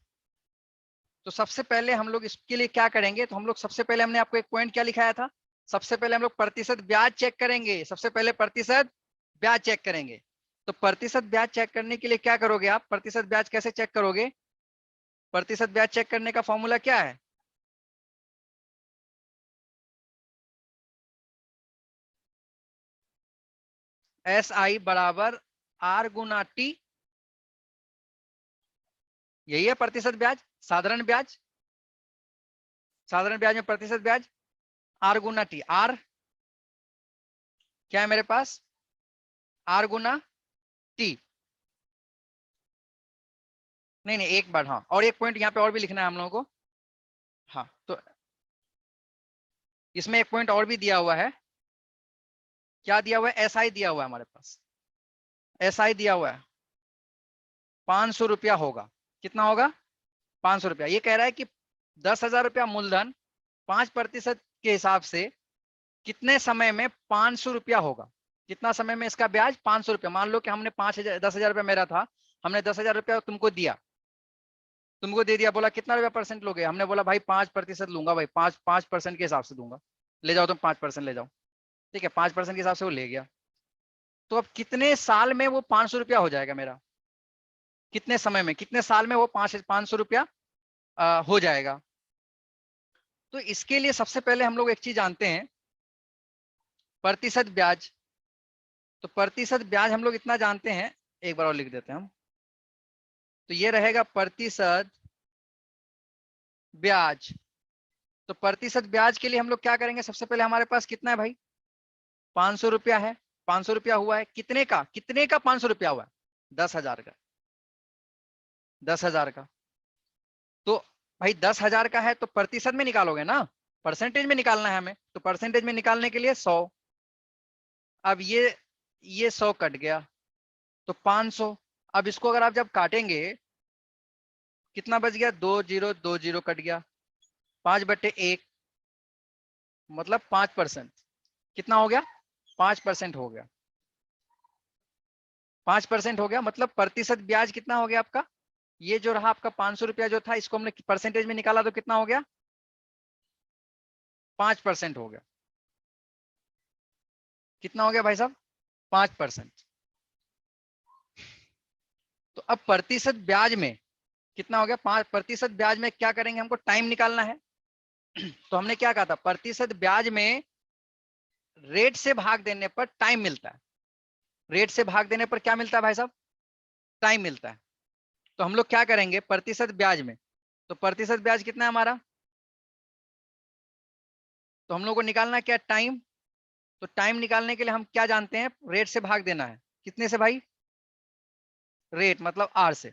तो सबसे पहले हम लोग इसके लिए क्या करेंगे, तो हम लोग सबसे पहले, हमने आपको एक पॉइंट क्या लिखाया था, सबसे पहले हम लोग प्रतिशत ब्याज चेक करेंगे, सबसे पहले प्रतिशत ब्याज चेक करेंगे। तो प्रतिशत ब्याज चेक करने के लिए क्या करोगे आप, प्रतिशत ब्याज कैसे चेक करोगे, प्रतिशत ब्याज चेक करने का फॉर्मूला क्या है, एस आई बराबर आर गुना टी, यही है प्रतिशत ब्याज, साधारण ब्याज, साधारण ब्याज में प्रतिशत ब्याज आर गुना टी, आर क्या है मेरे पास, आर गुना टी। नहीं नहीं, एक बार, हाँ, और एक पॉइंट यहाँ पे और भी लिखना है हम लोगों को। हाँ, तो इसमें एक पॉइंट और भी दिया हुआ है, क्या दिया हुआ है, एसआई दिया हुआ है हमारे पास, एसआई दिया हुआ है 500 रुपया होगा, कितना होगा, 500 रुपया। ये कह रहा है कि 10,000 रुपया मूलधन 5% के हिसाब से कितने समय में 500 रुपया होगा, कितना समय में इसका ब्याज 500 रुपया। मान लो कि हमने 5,000, 10,000 रुपया मेरा था, हमने 10,000 रुपया तुमको दिया, तुमको दे दिया, बोला कितना रुपया परसेंट लोगे, हमने बोला भाई 5% लूंगा भाई, 5% के हिसाब से दूंगा, ले जाओ तुम 5% ले जाओ। ठीक है, 5% के हिसाब से वो ले गया, तो अब कितने साल में वो 500 रुपया हो जाएगा मेरा, कितने समय में, कितने साल में वो 500 रुपया हो जाएगा। तो इसके लिए सबसे पहले हम लोग एक चीज जानते हैं, प्रतिशत ब्याज। तो प्रतिशत ब्याज हम लोग इतना जानते हैं, एक बार और लिख देते हैं हम, तो ये रहेगा प्रतिशत ब्याज। तो प्रतिशत ब्याज के लिए हम लोग क्या करेंगे, सबसे पहले हमारे पास कितना है भाई, 500 रुपया है, 500 रुपया हुआ है, कितने का, कितने का 500 रुपया हुआ है, 10,000 का, 10,000 का। तो भाई 10,000 का है, तो प्रतिशत में निकालोगे ना, परसेंटेज में निकालना है हमें, तो परसेंटेज में निकालने के लिए 100। अब ये 100 कट गया, तो 500। अब इसको अगर आप जब काटेंगे, कितना बच गया, 2 0 2 0 कट गया, 5/1, मतलब 5%, कितना हो गया, 5% हो गया, 5% हो गया, मतलब प्रतिशत ब्याज कितना हो गया आपका, ये जो रहा आपका 500 रुपया जो था, इसको हमने परसेंटेज में निकाला तो कितना हो गया, 5% हो गया। कितना हो गया भाई साहब, 5%। तो अब प्रतिशत ब्याज में कितना हो गया, 5% ब्याज में क्या करेंगे, हमको टाइम निकालना है। तो हमने क्या कहा था, प्रतिशत ब्याज में रेट से भाग देने पर टाइम मिलता है। रेट से भाग देने पर क्या मिलता है भाई साहब? टाइम मिलता है। तो हम लोग क्या करेंगे, प्रतिशत ब्याज में, तो प्रतिशत ब्याज कितना है हमारा, तो हम लोग को निकालना है क्या, टाइम। तो टाइम निकालने के लिए हम क्या जानते हैं, रेट से भाग देना है, कितने से भाई, रेट मतलब आर से।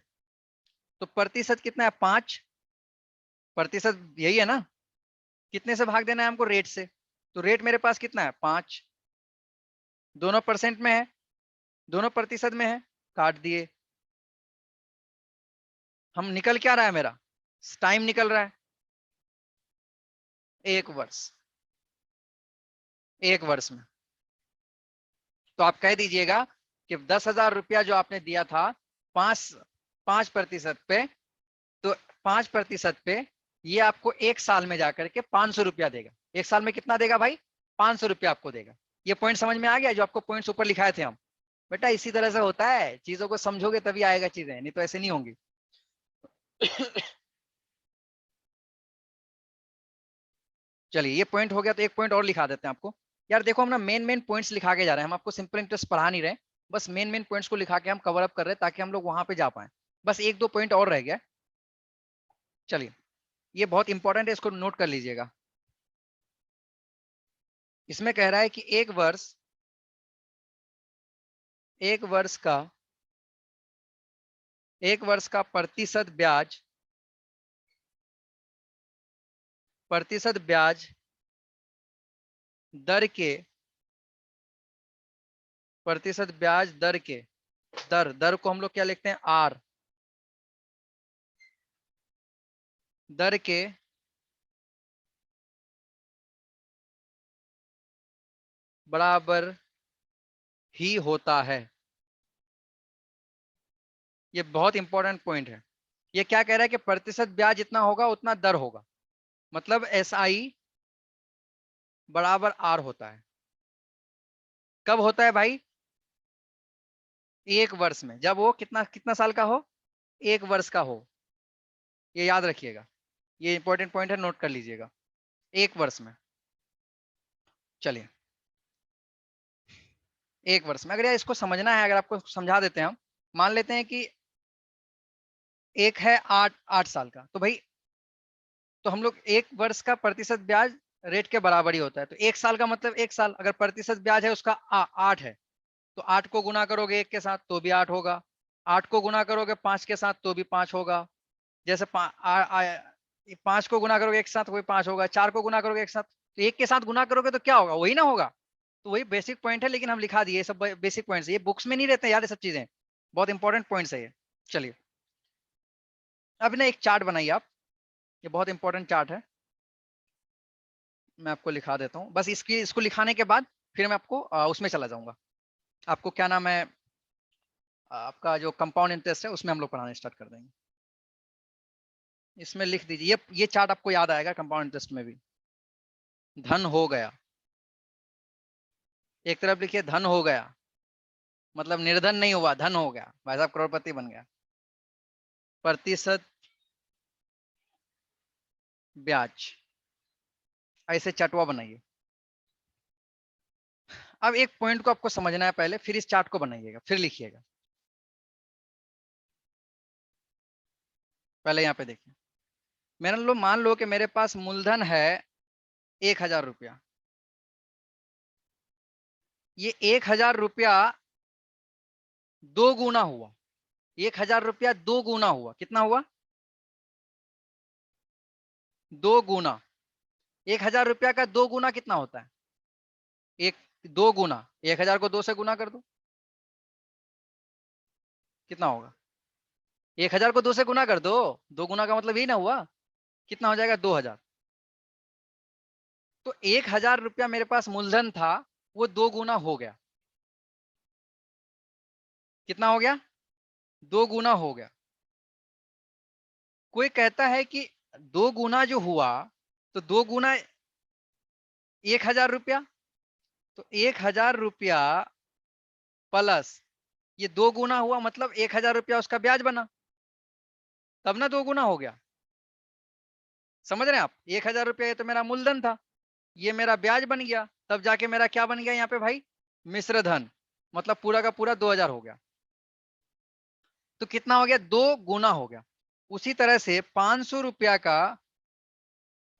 तो प्रतिशत कितना है, 5, प्रतिशत यही है ना, कितने से भाग देना है हमको, रेट से। तो रेट मेरे पास कितना है, 5, दोनों परसेंट में है, दोनों प्रतिशत में है, काट दिए। हम निकल क्या रहा है मेरा, टाइम निकल रहा है, 1 वर्ष, 1 वर्ष में। तो आप कह दीजिएगा कि 10,000 रुपया जो आपने दिया था, 5% पे, तो 5% पे ये आपको 1 साल में जाकर के 500 रुपया देगा। 1 साल में कितना देगा भाई, 500 रुपया आपको देगा। ये पॉइंट समझ में आ गया, जो आपको पॉइंट्स ऊपर लिखाए थे हम। बेटा इसी तरह से होता है, चीजों को समझोगे तभी आएगा चीजें, नहीं तो ऐसे नहीं होंगी। चलिए ये पॉइंट हो गया, तो एक पॉइंट और लिखा देते हैं आपको। यार देखो हम ना मेन मेन पॉइंट्स लिखा के जा रहे हैं, हम आपको सिंपल इंटरेस्ट पढ़ा नहीं रहे, बस मेन मेन पॉइंट्स को लिखा के हम कवर अप कर रहे हैं, ताकि हम लोग वहां पे जा पाए। बस एक दो पॉइंट और रह गया। चलिए, ये बहुत इंपॉर्टेंट है, इसको नोट कर लीजिएगा। इसमें कह रहा है कि एक वर्ष का, 1 वर्ष का प्रतिशत ब्याज दर के, प्रतिशत ब्याज दर के, दर दर को हम लोग क्या लिखते हैं, आर, दर के बराबर ही होता है। ये बहुत इंपॉर्टेंट पॉइंट है। ये क्या कह रहा है कि प्रतिशत ब्याज जितना होगा उतना दर होगा, मतलब एस आई बराबर आर होता है। कब होता है भाई, 1 वर्ष में, जब वो कितना कितना साल का हो, 1 वर्ष का हो। ये याद रखिएगा, ये इंपॉर्टेंट पॉइंट है, नोट कर लीजिएगा, 1 वर्ष में। चलिए, 1 वर्ष में, अगर यार इसको समझना है, अगर आपको समझा देते हैं हम, मान लेते हैं कि एक है 8 8 साल का, तो भाई, तो हम लोग 1 वर्ष का प्रतिशत ब्याज रेट के बराबर ही होता है। तो 1 साल का मतलब 1 साल, अगर प्रतिशत ब्याज है उसका 8 है, तो 8 को गुना करोगे 1 के साथ तो भी 8 होगा, 8 को गुना करोगे 5 के साथ तो भी 5 होगा, जैसे 5 को गुना करोगे एक साथ वही 5 होगा, 4 को गुना करोगे एक साथ, तो 1 के साथ गुना करोगे तो क्या होगा, वही ना होगा। तो वही बेसिक पॉइंट है, लेकिन हम लिखा दिए, सब बेसिक पॉइंट्स, ये बुक्स में नहीं रहते यार, ये सब चीजें बहुत इंपॉर्टेंट पॉइंट्स है ये। चलिए, अब ना एक चार्ट बनाइए आप, ये बहुत इंपॉर्टेंट चार्ट है, मैं आपको लिखा देता हूँ, बस इसको लिखाने के बाद फिर मैं आपको उसमें चला जाऊंगा, आपको क्या नाम है, आपका जो कंपाउंड इंटरेस्ट है उसमें हम लोग पढ़ाना स्टार्ट कर देंगे। इसमें लिख दीजिए, ये चार्ट आपको याद आएगा कंपाउंड इंटरेस्ट में भी। धन हो गया, एक तरफ लिखिए धन हो गया, मतलब निर्धन नहीं हुआ, धन हो गया, भाई साहब करोड़पति बन गया। प्रतिशत ब्याज, ऐसे चटवा बनाइए। अब एक पॉइंट को आपको समझना है पहले, फिर इस चार्ट को बनाइएगा, फिर लिखिएगा। पहले यहाँ पे देखिए, मेरा लो, मान लो कि मेरे पास मूलधन है 1,000 रुपया। ये 1,000 रुपया 2 गुना हुआ, 1,000 रुपया 2 गुना हुआ, कितना हुआ, 2 गुना। 1,000 रुपया का 2 गुना कितना होता है, एक, 2 गुना, 1,000 को 2 से गुना कर दो, कितना होगा, 1,000 को 2 से गुना कर दो, 2 गुना का मतलब यही ना हुआ, कितना हो जाएगा, 2,000। तो 1,000 रुपया मेरे पास मूलधन था, वो 2 गुना हो गया, कितना हो गया, 2 गुना हो गया। कोई कहता है कि 2 गुना जो हुआ, तो 2 गुना 1,000 रुपया, तो 1,000 रुपया प्लस ये 2 गुना हुआ, मतलब 1,000 रुपया उसका ब्याज बना, तब ना 2 गुना हो गया। समझ रहे हैं आप, 1,000 रुपया ये तो मेरा मूलधन था, ये मेरा ब्याज बन गया, तब जाके मेरा क्या बन गया यहाँ पे भाई, मिश्र धन, मतलब पूरा का पूरा 2000 हो गया। तो कितना हो गया, 2 गुना हो गया। उसी तरह से 500 रुपया का,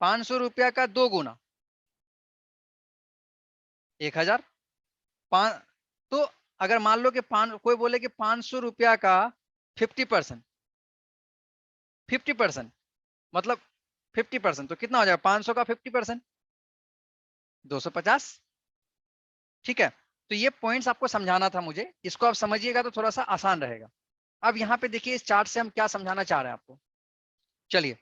500 रुपया का 2 गुना 1000। तो अगर मान लो कि कोई बोले कि 500 रुपया का 50%, 50% मतलब 50%, तो कितना हो जाएगा 500 का 50%, 250। ठीक है, तो ये पॉइंट्स आपको समझाना था मुझे, इसको आप समझिएगा तो थोड़ा सा आसान रहेगा। अब यहाँ पे देखिए इस चार्ट से हम क्या समझाना चाह रहे हैं आपको। चलिए,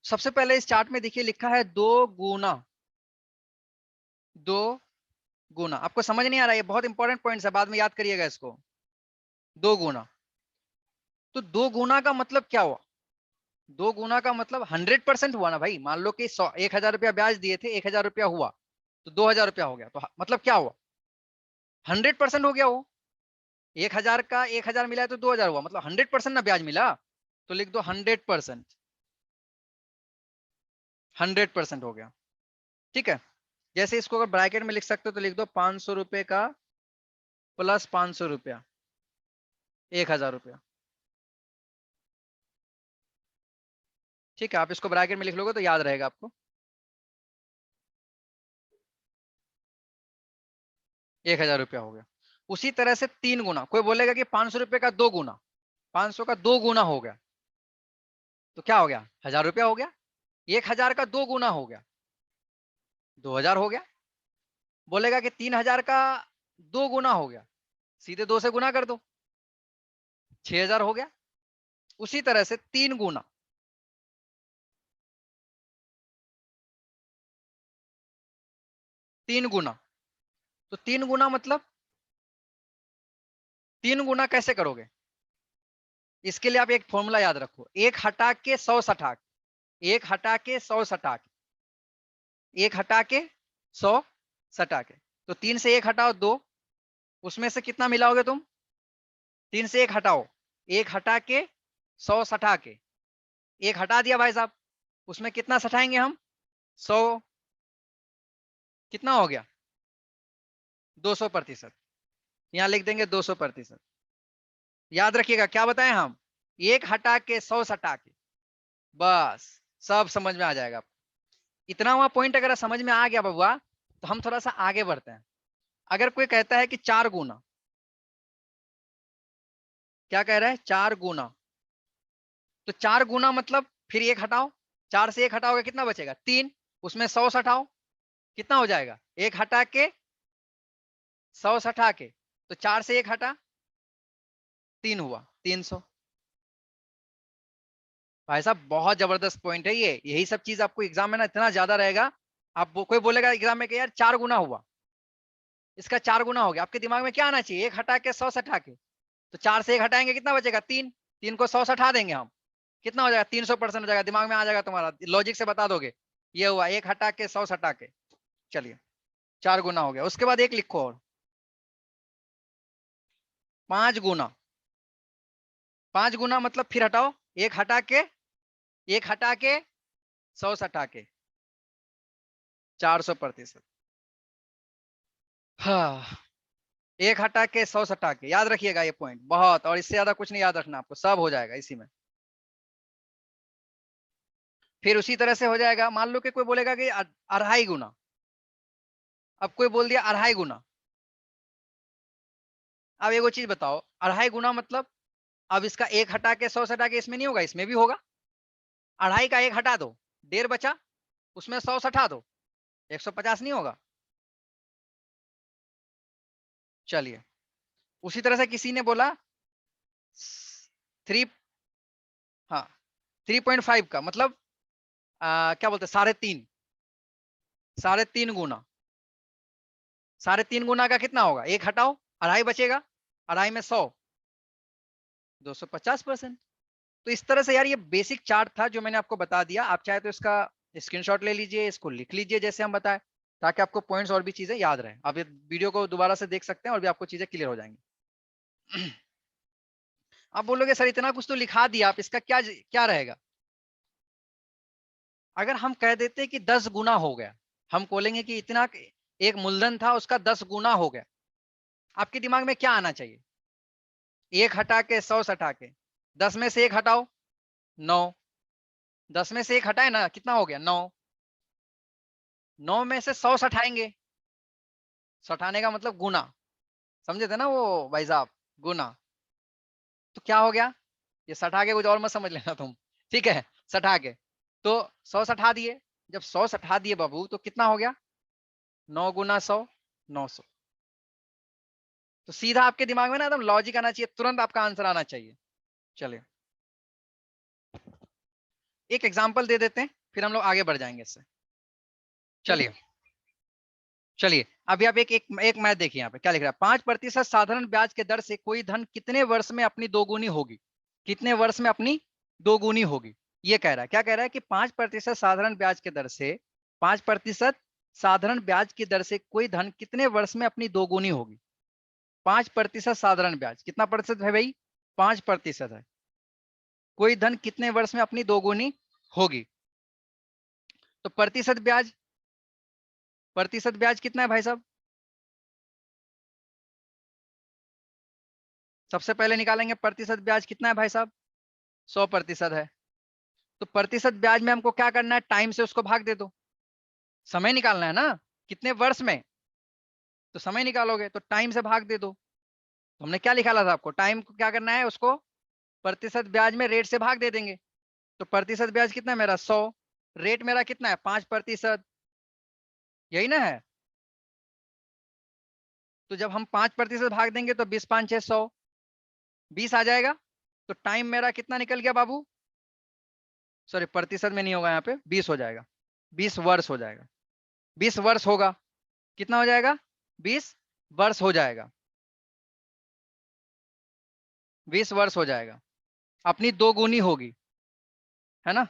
सबसे पहले इस चार्ट में देखिए लिखा है 2 गुना, 2 गुना। आपको समझ नहीं आ रहा है, ये बहुत इंपॉर्टेंट पॉइंट्स है, बाद में याद करिएगा इसको। 2 गुना, तो 2 गुना का मतलब क्या हुआ, 2 गुना का मतलब 100% हुआ ना भाई। मान लो कि 1000 रुपया ब्याज दिए थे, 1000 रुपया हुआ, तो 2000 रुपया हो गया, तो मतलब क्या हुआ, 100% हो गया वो। 1000 का 1000 मिला है तो 2000 हुआ, मतलब 100% ना ब्याज मिला। तो लिख दो 100%, 100% हो गया। ठीक है, जैसे इसको अगर ब्रैकेट में लिख सकते हो तो लिख दो 500 रुपए का प्लस 500 रुपया, 1000 रुपया। ठीक है, आप इसको ब्रैकेट में लिख लोगे तो याद रहेगा आपको। 1000 रुपया हो गया। उसी तरह से 3 गुना, कोई बोलेगा कि 500 रुपए का 2 गुना, 500 का 2 गुना हो गया, तो क्या हो गया, 1000 रुपया हो गया। 1000 का 2 गुना हो गया, 2000 हो गया। बोलेगा कि 3000 का 2 गुना हो गया, सीधे 2 से गुना कर दो, 6000 हो गया। उसी तरह से 3 गुना, 3 गुना, तो 3 गुना मतलब 3 गुना कैसे करोगे, इसके लिए आप एक फॉर्मूला याद रखो, एक हटा के 100 सटा के, एक हटा के 100 सटा के, एक हटा के 100 सटा के। तो 3 से 1 हटाओ 2, उसमें से कितना मिलाओगे तुम, 3 से 1 हटाओ, एक हटा के 100 सटा के, एक हटा दिया भाई साहब, उसमें कितना सटाएंगे हम, 100, कितना हो गया, 200%। यहाँ लिख देंगे 200%। याद रखिएगा क्या बताएं हम, एक हटा के 100 सटा के, बस सब समझ में आ जाएगा आपको। इतना हुआ पॉइंट अगर समझ में आ गया बबुआ, तो हम थोड़ा सा आगे बढ़ते हैं। अगर कोई कहता है कि 4 गुना, क्या कह रहा है, 4 गुना, तो 4 गुना मतलब फिर एक हटाओ, 4 से 1 हटाओगे कितना बचेगा, 3, उसमें 100 सटाओ, कितना हो जाएगा, एक हटा के 100 सटा के, तो 4 से 1 हटा, 3 हुआ, 300। भाई साहब बहुत जबरदस्त पॉइंट है ये, यही सब चीज आपको एग्जाम में ना इतना ज्यादा रहेगा। आप कोई बोलेगा एग्जाम में कि यार 4 गुना हुआ, इसका 4 गुना हो गया, आपके दिमाग में क्या आना चाहिए, एक हटा के 100 सटा के, तो 4 से 1 हटाएंगे कितना बचेगा, 3, 3 को 100 से हटा देंगे हम, कितना हो जाएगा, 300% हो जाएगा, दिमाग में आ जाएगा तुम्हारा, लॉजिक से बता दोगे, ये हुआ एक हटा के 100 से हटा के। चलिए, 4 गुना हो गया। उसके बाद एक लिखो और, 5 गुना, 5 गुना मतलब फिर हटाओ, एक हटा के, एक हटा के 100 से हटा के, 400%। हाँ, एक हटा के 100 से हटा के, याद रखिएगा ये पॉइंट बहुत, और इससे ज्यादा कुछ नहीं याद रखना आपको, सब हो जाएगा इसी में। फिर उसी तरह से हो जाएगा, मान लो कि कोई बोलेगा कि 2.5 गुना, अब कोई बोल दिया 2.5 गुना। अब एगो चीज बताओ, 2.5 गुना मतलब, अब इसका एक हटा के 100 से हटा के, इसमें नहीं होगा, इसमें भी होगा। 2.5 का एक हटा दो, 1.5 बचा, उसमें 100 से हटा दो, 150 नहीं होगा। चलिए, उसी तरह से किसी ने बोला 3, हाँ 3.5 का मतलब क्या बोलते हैं, 3.5, 3.5 गुना, 3.5 गुना का कितना होगा, एक हटाओ, 2.5 बचेगा, 2.5 में 100, 250%। तो इस तरह से यार ये बेसिक चार्ट था जो मैंने आपको बता दिया, आप चाहे तो इसका स्क्रीनशॉट ले लीजिए, इसको लिख लीजिए जैसे हम बताएं, ताकि आपको पॉइंट्स और भी चीजें याद रहे। आप ये वीडियो को दोबारा से देख सकते हैं और भी आपको चीजें क्लियर हो जाएंगी। आप बोलोगे सर इतना कुछ तो लिखा दिया आप, इसका क्या क्या रहेगा, अगर हम कह देते कि 10 गुना हो गया, हम बोलेंगे कि इतना एक मूलधन था उसका 10 गुना हो गया। आपके दिमाग में क्या आना चाहिए? एक हटा के 100 हटा के 10 में से एक हटाओ 9, 10 में से एक हटाए ना, कितना हो गया 9, 9 में से 100 हटाएंगे, सठाने का मतलब गुना, समझे थे ना वो भाई साहब, गुना। तो क्या हो गया, ये सठा के कुछ और मत समझ लेना तुम, ठीक है, सठा के तो 100 सठा दिए, जब 100 सठा दिए बाबू तो कितना हो गया 9 गुना 100, 900। तो सीधा आपके दिमाग में ना एकदम लॉजिक आना चाहिए, तुरंत आपका आंसर आना चाहिए। चलिए एक एग्जांपल दे देते हैं, फिर हम लोग आगे बढ़ जाएंगे इससे। चलिए चलिए अभी आप एक मैथ देखिए, यहाँ पे क्या लिख रहा है, 5% साधारण ब्याज के दर से कोई धन कितने वर्ष में अपनी दोगुनी होगी, कितने वर्ष में अपनी दोगुनी होगी। ये कह रहा है, क्या कह रहा है कि 5% साधारण ब्याज के दर से, 5% साधारण ब्याज की दर से कोई धन कितने वर्ष में अपनी दोगुनी होगी। 5% साधारण ब्याज कितना प्रतिशत है भाई, 5% है, कोई धन कितने वर्ष में अपनी दोगुनी होगी। तो प्रतिशत ब्याज, प्रतिशत ब्याज कितना है भाई साहब, सबसे पहले निकालेंगे प्रतिशत ब्याज कितना है भाई साहब, 100% है। तो प्रतिशत ब्याज में हमको क्या करना है, टाइम से उसको भाग दे दो, समय निकालना है ना, कितने वर्ष में, तो समय निकालोगे तो टाइम से भाग दे दो। तो हमने क्या निकाला था, आपको टाइम को क्या करना है, उसको प्रतिशत ब्याज में रेट से भाग दे देंगे। तो प्रतिशत ब्याज कितना है मेरा 100, रेट मेरा कितना है 5%, यही ना है। तो जब हम 5% भाग देंगे तो 20 5 6 100, 20 आ जाएगा। तो टाइम मेरा कितना निकल गया बाबू, सॉरी प्रतिशत में नहीं होगा, यहाँ पे 20 हो जाएगा, 20 वर्ष हो जाएगा, 20 वर्ष होगा, कितना हो जाएगा 20 वर्ष हो जाएगा, 20 वर्ष हो जाएगा, अपनी दो गुनी होगी, है ना।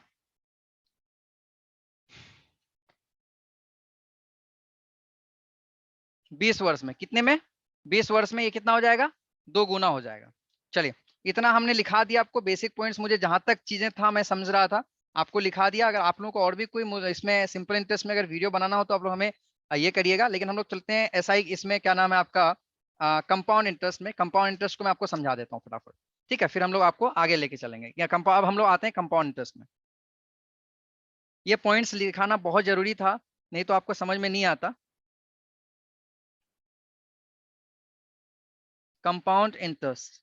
20 वर्ष में कितने में, 20 वर्ष में ये कितना हो जाएगा, दो गुना हो जाएगा। चलिए इतना हमने लिखा दिया आपको, बेसिक पॉइंट्स मुझे जहां तक चीजें था मैं समझ रहा था आपको लिखा दिया। अगर आप लोगों को और भी कोई इसमें सिंपल इंटरेस्ट में अगर वीडियो बनाना हो तो आप लोग हमें ये करिएगा। लेकिन हम लोग चलते हैं एसआई, इसमें क्या नाम है आपका, कंपाउंड इंटरेस्ट में। कंपाउंड इंटरेस्ट को मैं आपको समझा देता हूँ फटाफट, ठीक है, फिर हम लोग आपको आगे लेके चलेंगे। या कंपाउंड, अब हम लोग आते हैं कंपाउंड इंटरेस्ट में। ये पॉइंट्स लिखाना बहुत जरूरी था, नहीं तो आपको समझ में नहीं आता। कंपाउंड इंटरेस्ट,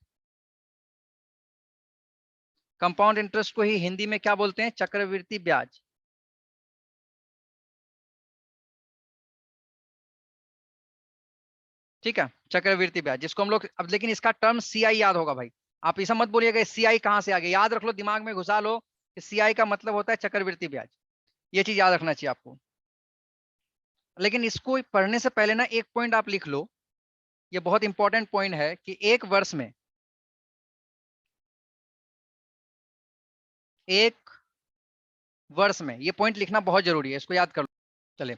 कंपाउंड इंटरेस्ट को ही हिंदी में क्या बोलते हैं, चक्रवृद्धि ब्याज। ठीक है, चक्रवृद्धि ब्याज जिसको हम लोग अब, लेकिन इसका टर्म सीआई याद होगा भाई। आप ऐसा मत बोलिएगा सीआई कहाँ से आ गया, याद रख लो, दिमाग में घुसा लो कि सीआई का मतलब होता है चक्रवृद्धि ब्याज। ये चीज याद रखना चाहिए आपको। लेकिन इसको पढ़ने से पहले ना एक पॉइंट आप लिख लो, ये बहुत इंपॉर्टेंट पॉइंट है कि एक वर्ष में, एक वर्ष में, ये पॉइंट लिखना बहुत जरूरी है, इसको याद कर लो। चले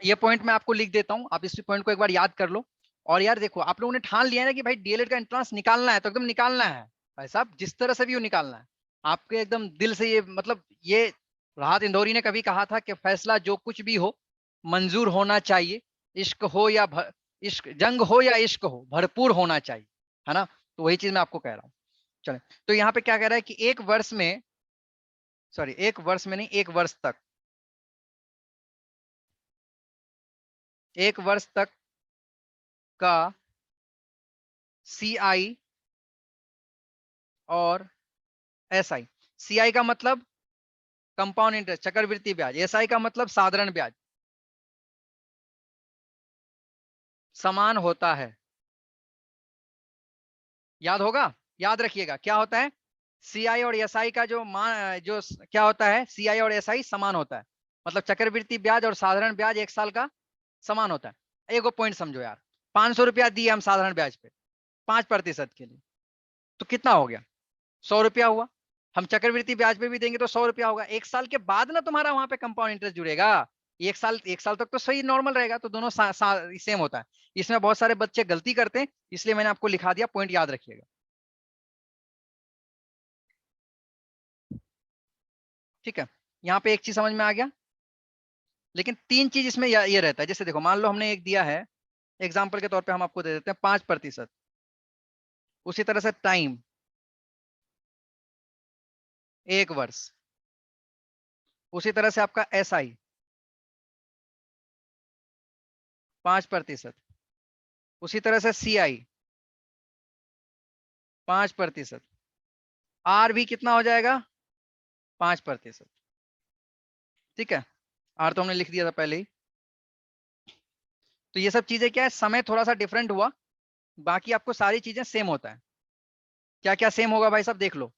ये पॉइंट मैं आपको लिख देता हूँ, आप इस पॉइंट को एक बार याद कर लो। और यार देखो, आप लोगों ने ठान लिया है ना कि भाई डीएलएड का एंट्रेंस निकालना है, तो एकदम निकालना है भाई साहब, जिस तरह से भी वो निकालना है, आपके एकदम दिल से। ये मतलब ये राहत इंदौरी ने कभी कहा था कि फैसला जो कुछ भी हो मंजूर होना चाहिए, इश्क हो या इश्क, जंग हो या इश्क हो, भरपूर होना चाहिए, है ना। तो वही चीज मैं आपको कह रहा हूँ। चले, तो यहाँ पे क्या कह रहा है कि एक वर्ष में, सॉरी एक वर्ष में नहीं, एक वर्ष तक, एक वर्ष तक का सीआई और एसआई। सीआई का मतलब कंपाउंड इंटरेस्ट, चक्रवृद्धि ब्याज। एसआई का मतलब साधारण ब्याज, समान होता है। याद होगा, याद रखिएगा क्या होता है, सीआई और एसआई का जो मान, जो क्या होता है, सीआई और एसआई समान होता है, मतलब चक्रवृद्धि ब्याज और साधारण ब्याज एक साल का समान होता है। एक पॉइंट समझो यार, 500 रुपया दिए हम साधारण ब्याज पे 5% के लिए, तो कितना हो गया 100 रुपया हुआ। हम चक्रवृद्धि ब्याज पे भी देंगे तो 100 रुपया होगा। एक साल के बाद ना तुम्हारा वहां पे कंपाउंड इंटरेस्ट जुड़ेगा। एक साल तक तो सही नॉर्मल रहेगा, तो दोनों सेम होता है। इसमें बहुत सारे बच्चे गलती करते हैं, इसलिए मैंने आपको लिखा दिया, पॉइंट याद रखिएगा। ठीक है, यहाँ पे एक चीज समझ में आ गया, लेकिन तीन चीज इसमें ये रहता है। जैसे देखो, मान लो हमने एक दिया है, एग्जाम्पल के तौर पे हम आपको दे देते हैं 5%। उसी तरह से टाइम 1 वर्ष। उसी तरह से आपका SI 5%। उसी तरह से CI 5%। R भी कितना हो जाएगा? 5%। ठीक है, R तो हमने लिख दिया था पहले ही। तो ये सब चीजें क्या है, समय थोड़ा सा डिफरेंट हुआ, बाकी आपको सारी चीजें सेम होता है। क्या क्या सेम होगा भाई साहब, देख लो।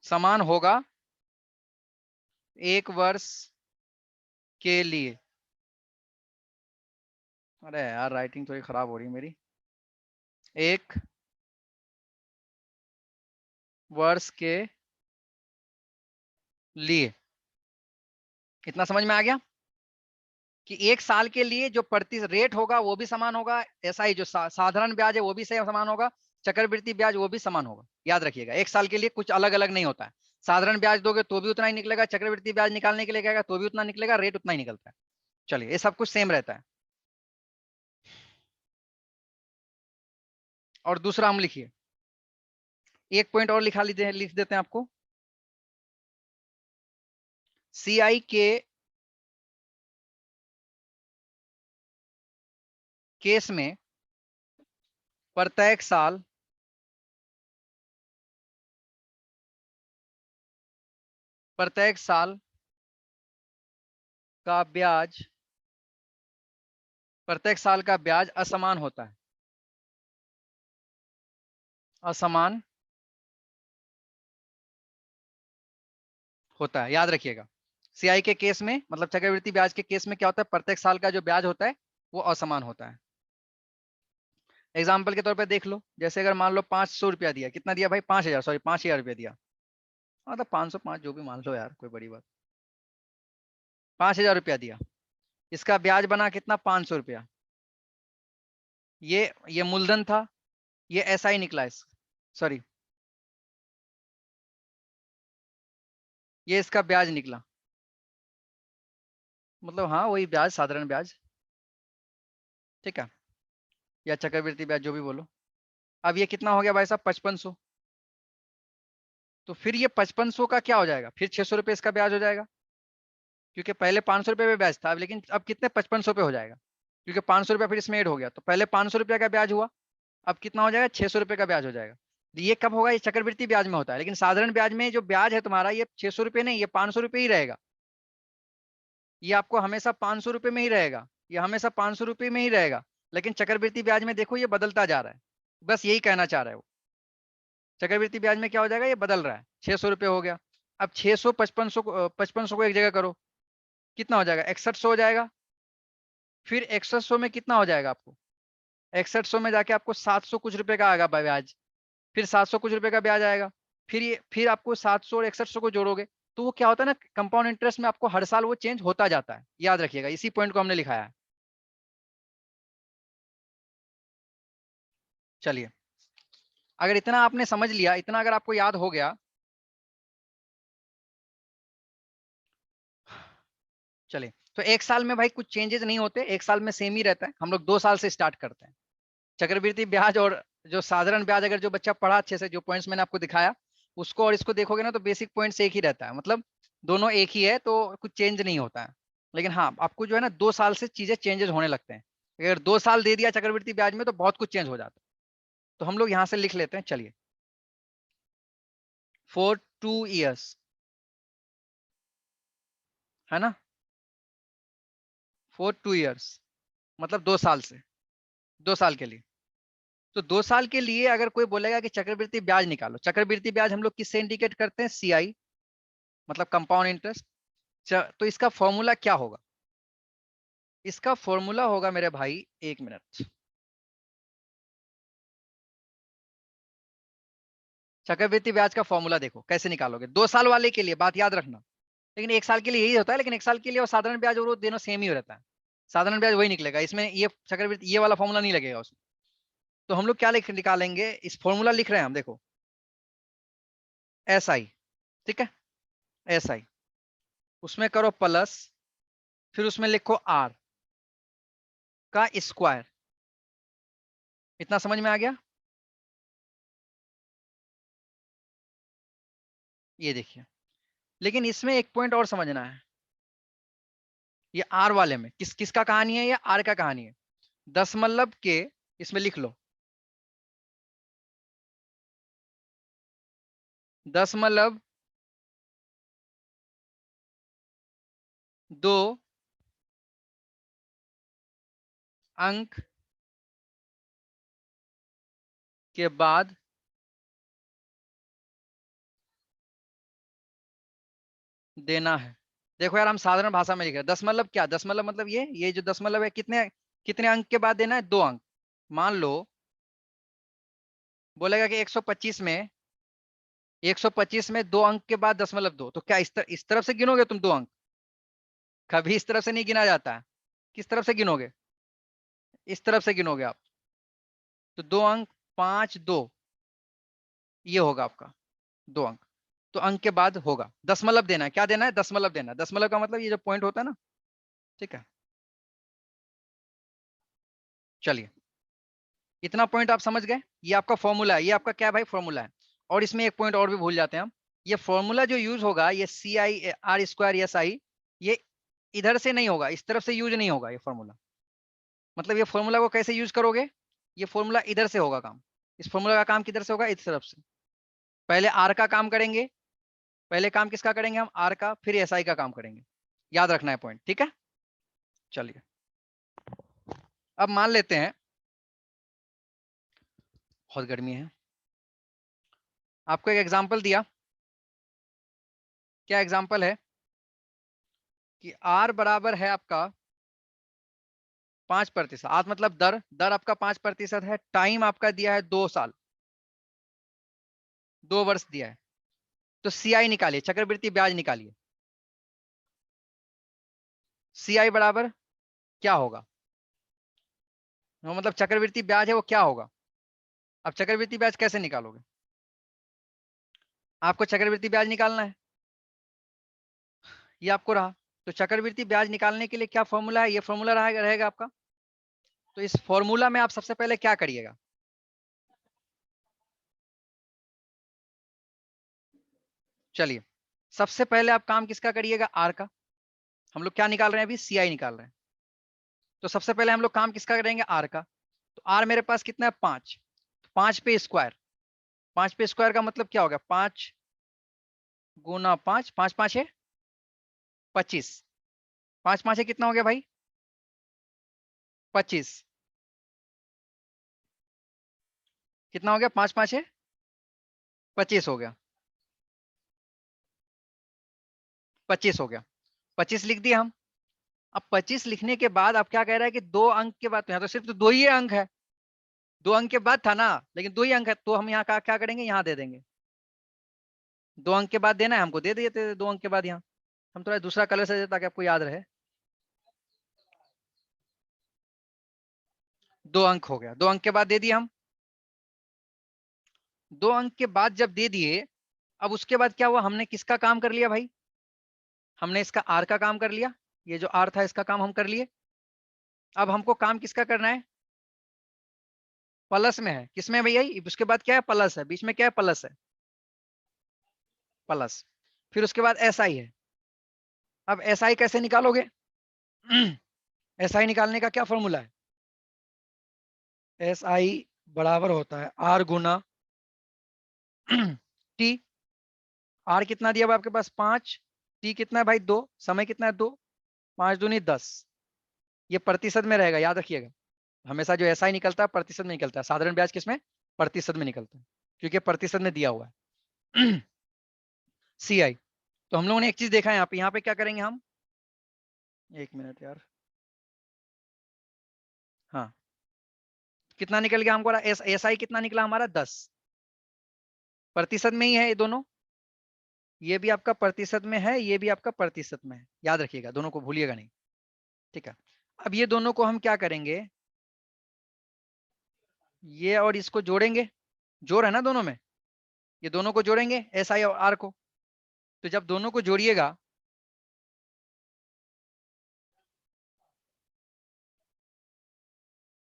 समान होगा 1 वर्ष के लिए। अरे यार, राइटिंग थोड़ी खराब हो रही है मेरी। 1 वर्ष के लिए। इतना समझ में आ गया कि 1 साल के लिए जो प्रति रेट होगा वो भी समान होगा, SI जो साधारण ब्याज है वो भी समान होगा, चक्रवृद्धि ब्याज वो भी समान होगा। याद रखिएगा, 1 साल के लिए कुछ अलग अलग नहीं होता है। साधारण ब्याज दोगे तो भी उतना ही निकलेगा, चक्रवृद्धि ब्याज निकालने के लिए कहेगा तो भी उतना निकलेगा, रेट उतना ही निकलता है। चलिए, ये सब कुछ सेम रहता है। और दूसरा हम लिखिए, एक पॉइंट और लिख देते हैं आपको। CI के केस में प्रत्येक साल का ब्याज प्रत्येक साल का ब्याज असमान होता है। असमान होता है, याद रखिएगा। CI के केस में, मतलब चक्रवृद्धि ब्याज के केस में क्या होता है, प्रत्येक साल का जो ब्याज होता है वो असमान होता है। एग्जाम्पल के तौर पे देख लो, जैसे अगर मान लो 500 रुपया दिया, कितना दिया भाई, 5,000, सॉरी 5,000 रुपया दिया। मतलब 505 जो भी मान लो यार, कोई बड़ी बात। 5,000 रुपया दिया, इसका ब्याज बना कितना, 500 रुपया। ये मूलधन था, ये SI निकला, इस सॉरी, ये इसका ब्याज निकला। मतलब हाँ, वही ब्याज, साधारण ब्याज। ठीक है, या चक्रवृद्धि ब्याज, जो भी बोलो। अब ये कितना हो गया भाई साहब, 5500। तो फिर ये 5500 का क्या हो जाएगा, फिर 600 रुपये इसका ब्याज हो जाएगा, क्योंकि पहले 500 रुपये पे ब्याज था, लेकिन अब कितने, 5500 पे हो जाएगा, क्योंकि 500 रुपया फिर इसमें ऐड हो गया। तो पहले 500 रुपया का ब्याज हुआ, अब कितना हो जाएगा, 600 रुपये का ब्याज हो जाएगा। ये कब होगा, ये चक्रवृद्धि ब्याज में होता है। लेकिन साधारण ब्याज में जो ब्याज है तुम्हारा, ये 600 रुपये नहीं, ये 500 रुपये ही रहेगा। ये आपको हमेशा 500 रुपये में ही रहेगा, ये हमेशा 500 रुपये में ही रहेगा। लेकिन चक्रवृद्धि ब्याज में देखो, ये बदलता जा रहा है। बस यही कहना चाह रहा है वो। चक्रवृद्धि ब्याज में क्या हो जाएगा, ये बदल रहा है। 600 रुपये हो गया। अब 600 5500 को एक जगह करो, कितना हो जाएगा, 6100 हो जाएगा। फिर 6100 में कितना हो जाएगा आपको, 6100 में जाके आपको 700 कुछ रुपए का आएगा ब्याज। फिर 700 कुछ रुपए का ब्याज आएगा। फिर आपको 700 और 6100 को जोड़ोगे, तो वो क्या होता है ना, कंपाउंड इंटरेस्ट में आपको हर साल वो चेंज होता जाता है। याद रखिएगा, इसी पॉइंट को हमने लिखाया है। चलिए, अगर इतना आपने समझ लिया, इतना अगर आपको याद हो गया, चलिए, तो 1 साल में भाई कुछ चेंजेस नहीं होते, 1 साल में सेम ही रहता है। हम लोग 2 साल से स्टार्ट करते हैं। चक्रवृद्धि ब्याज और जो साधारण ब्याज, अगर जो बच्चा पढ़ा अच्छे से, जो पॉइंट्स मैंने आपको दिखाया, उसको और इसको देखोगे ना, तो बेसिक पॉइंट्स एक ही रहता है। मतलब दोनों एक ही है, तो कुछ चेंज नहीं होता है। लेकिन हाँ, आपको जो है ना, 2 साल से चीजें चेंजेस होने लगते हैं। अगर 2 साल दे दिया चक्रवृद्धि ब्याज में, तो बहुत कुछ चेंज हो जाता है। तो हम लोग यहाँ से लिख लेते हैं, चलिए, फॉर 2 years, है ना, फॉर 2 years, मतलब 2 साल से, 2 साल के लिए। तो 2 साल के लिए अगर कोई बोलेगा कि चक्रवृद्धि ब्याज निकालो, चक्रवृद्धि ब्याज हम लोग किससे इंडिकेट करते हैं, CI, मतलब कंपाउंड इंटरेस्ट। तो इसका फॉर्मूला क्या होगा, इसका फॉर्मूला होगा मेरे भाई, 1 मिनट। चक्रवृद्धि ब्याज का फॉर्मूला देखो कैसे निकालोगे, 2 साल वाले के लिए बात याद रखना। लेकिन 1 साल के लिए यही होता है, लेकिन 1 साल के लिए और साधारण ब्याज और वो दोनों सेम ही रहता है। साधारण ब्याज वही निकलेगा, इसमें ये चक्रवृद्धि ये वाला फॉर्मूला नहीं लगेगा उसमें। तो हम लोग क्या निकालेंगे, इस फॉर्मूला लिख रहे हैं हम, देखो एस आई, ठीक है, एस आई, उसमें करो प्लस, फिर उसमें लिखो आर का स्क्वायर। इतना समझ में आ गया? ये देखिए, लेकिन इसमें एक पॉइंट और समझना है, ये आर वाले में किसका कहानी है, ये आर का कहानी है। दशमलव के, इसमें लिख लो दशमलव 2 अंक के बाद देना है। देखो यार, हम साधारण भाषा में लिख रहे हैं, दशमलव क्या, दशमलव मतलब ये जो दशमलव है, कितने कितने अंक के बाद देना है, 2 अंक। मान लो बोलेगा कि 125 में 125 में 2 अंक के बाद दशमलव 2, तो क्या इस तरफ से गिनोगे तुम 2 अंक? कभी इस तरफ से नहीं गिना जाता है। किस तरफ से गिनोगे? इस तरफ से गिनोगे आप। तो 2 अंक, 5 2, ये होगा आपका 2 अंक। तो अंक के बाद होगा दशमलव देना है, क्या देना है, दशमलव देना है। दशमलव का मतलब ये जो पॉइंट होता है ना, ठीक है। चलिए, इतना पॉइंट आप समझ गए, ये आपका फॉर्मूला है, ये आपका क्या भाई, फॉर्मूला है। और इसमें एक पॉइंट और भी भूल जाते हैं हम, ये फॉर्मूला जो यूज होगा, ये C I R square S I, ये इधर से नहीं होगा, इस तरफ से यूज नहीं होगा ये फॉर्मूला। मतलब ये फॉर्मूला को कैसे यूज करोगे, ये फॉर्मूला इधर से होगा काम। इस फॉर्मूला का काम किधर से होगा, इस तरफ से। पहले आर का काम करेंगे, पहले काम किसका करेंगे हम, आर का, फिर एस आई का काम करेंगे। याद रखना है पॉइंट, ठीक है। चलिए, अब मान लेते हैं, बहुत गर्मी है, आपको एक एग्जाम्पल दिया। क्या एग्जाम्पल है कि आर बराबर है आपका 5%। आज मतलब दर दर आपका 5% है, टाइम आपका दिया है 2 साल, 2 वर्ष दिया है। तो सीआई निकालिए, चक्रवृद्धि ब्याज निकालिए। सीआई बराबर क्या होगा, वो मतलब चक्रवृद्धि ब्याज है वो क्या होगा। अब चक्रवृद्धि ब्याज कैसे निकालोगे, आपको चक्रवृद्धि ब्याज निकालना है, ये आपको रहा। तो चक्रवृद्धि ब्याज निकालने के लिए क्या फॉर्मूला है, ये फॉर्मूला रहेगा आपका। तो इस फॉर्मूला में आप सबसे पहले क्या करिएगा, चलिए सबसे पहले आप काम किसका करिएगा, आर का। हम लोग क्या निकाल रहे हैं अभी, सीआई निकाल रहे हैं। तो सबसे पहले हम लोग काम किसका करेंगे, आर का। तो आर मेरे पास कितना है, 5। 5 पे स्क्वायर, 5 पे स्क्वायर का मतलब क्या हो गया, 5 गुना 5, 5 5 है 25, 5 5 है कितना हो गया भाई, 25। कितना हो गया, 5 5 है 25 हो गया, 25 हो गया, 25 लिख दिया हम। अब 25 लिखने के बाद आप क्या कह रहा है कि 2 अंक के बाद, तो यहाँ तो सिर्फ तो 2 ही अंक है, 2 अंक के बाद था ना, लेकिन 2 ही अंक है, तो हम यहाँ का क्या करेंगे, यहाँ दे देंगे। 2 अंक के बाद देना है हमको, दे देते 2 अंक के बाद यहाँ। हम थोड़ा दूसरा कलर से देते ताकि आपको याद रहे। 2 अंक हो गया, 2 अंक के बाद दे दिए हम। 2 अंक के बाद जब दे दिए, अब उसके बाद क्या हुआ, हमने किसका काम कर लिया भाई, हमने इसका आर का काम कर लिया। ये जो आर था इसका काम हम कर लिए। अब हमको काम किसका करना है, प्लस में है, किसमें है भैया, उसके बाद क्या है, प्लस है, बीच में क्या है, प्लस है, प्लस। फिर उसके बाद एस आई है। अब एस आई कैसे निकालोगे, एस आई निकालने का क्या फॉर्मूला है, एस आई बराबर होता है आर गुना टी। आर कितना दिया हुआ आपके पास, 5। टी कितना है भाई, 2। समय कितना है, 2। 5 दूनी 10। ये प्रतिशत में रहेगा, याद रखिएगा। हमेशा जो एसआई निकलता है प्रतिशत में निकलता है, साधारण ब्याज किसमें, प्रतिशत में निकलता है, क्योंकि प्रतिशत में दिया हुआ है। सीआई। तो हम लोगों ने एक चीज देखा है यहाँ पे क्या करेंगे हम, 1 मिनट यार, हाँ, कितना निकल गया हमको, एसआई कितना निकला हमारा, 10। प्रतिशत में ही है ये दोनों, ये भी आपका प्रतिशत में है, ये भी आपका प्रतिशत में है, याद रखिएगा, दोनों को भूलिएगा नहीं, ठीक है। अब ये दोनों को हम क्या करेंगे, ये और इसको जोड़ेंगे, जोड़ है ना दोनों में, ये दोनों को जोड़ेंगे एस आई और आर को। तो जब दोनों को जोड़िएगा,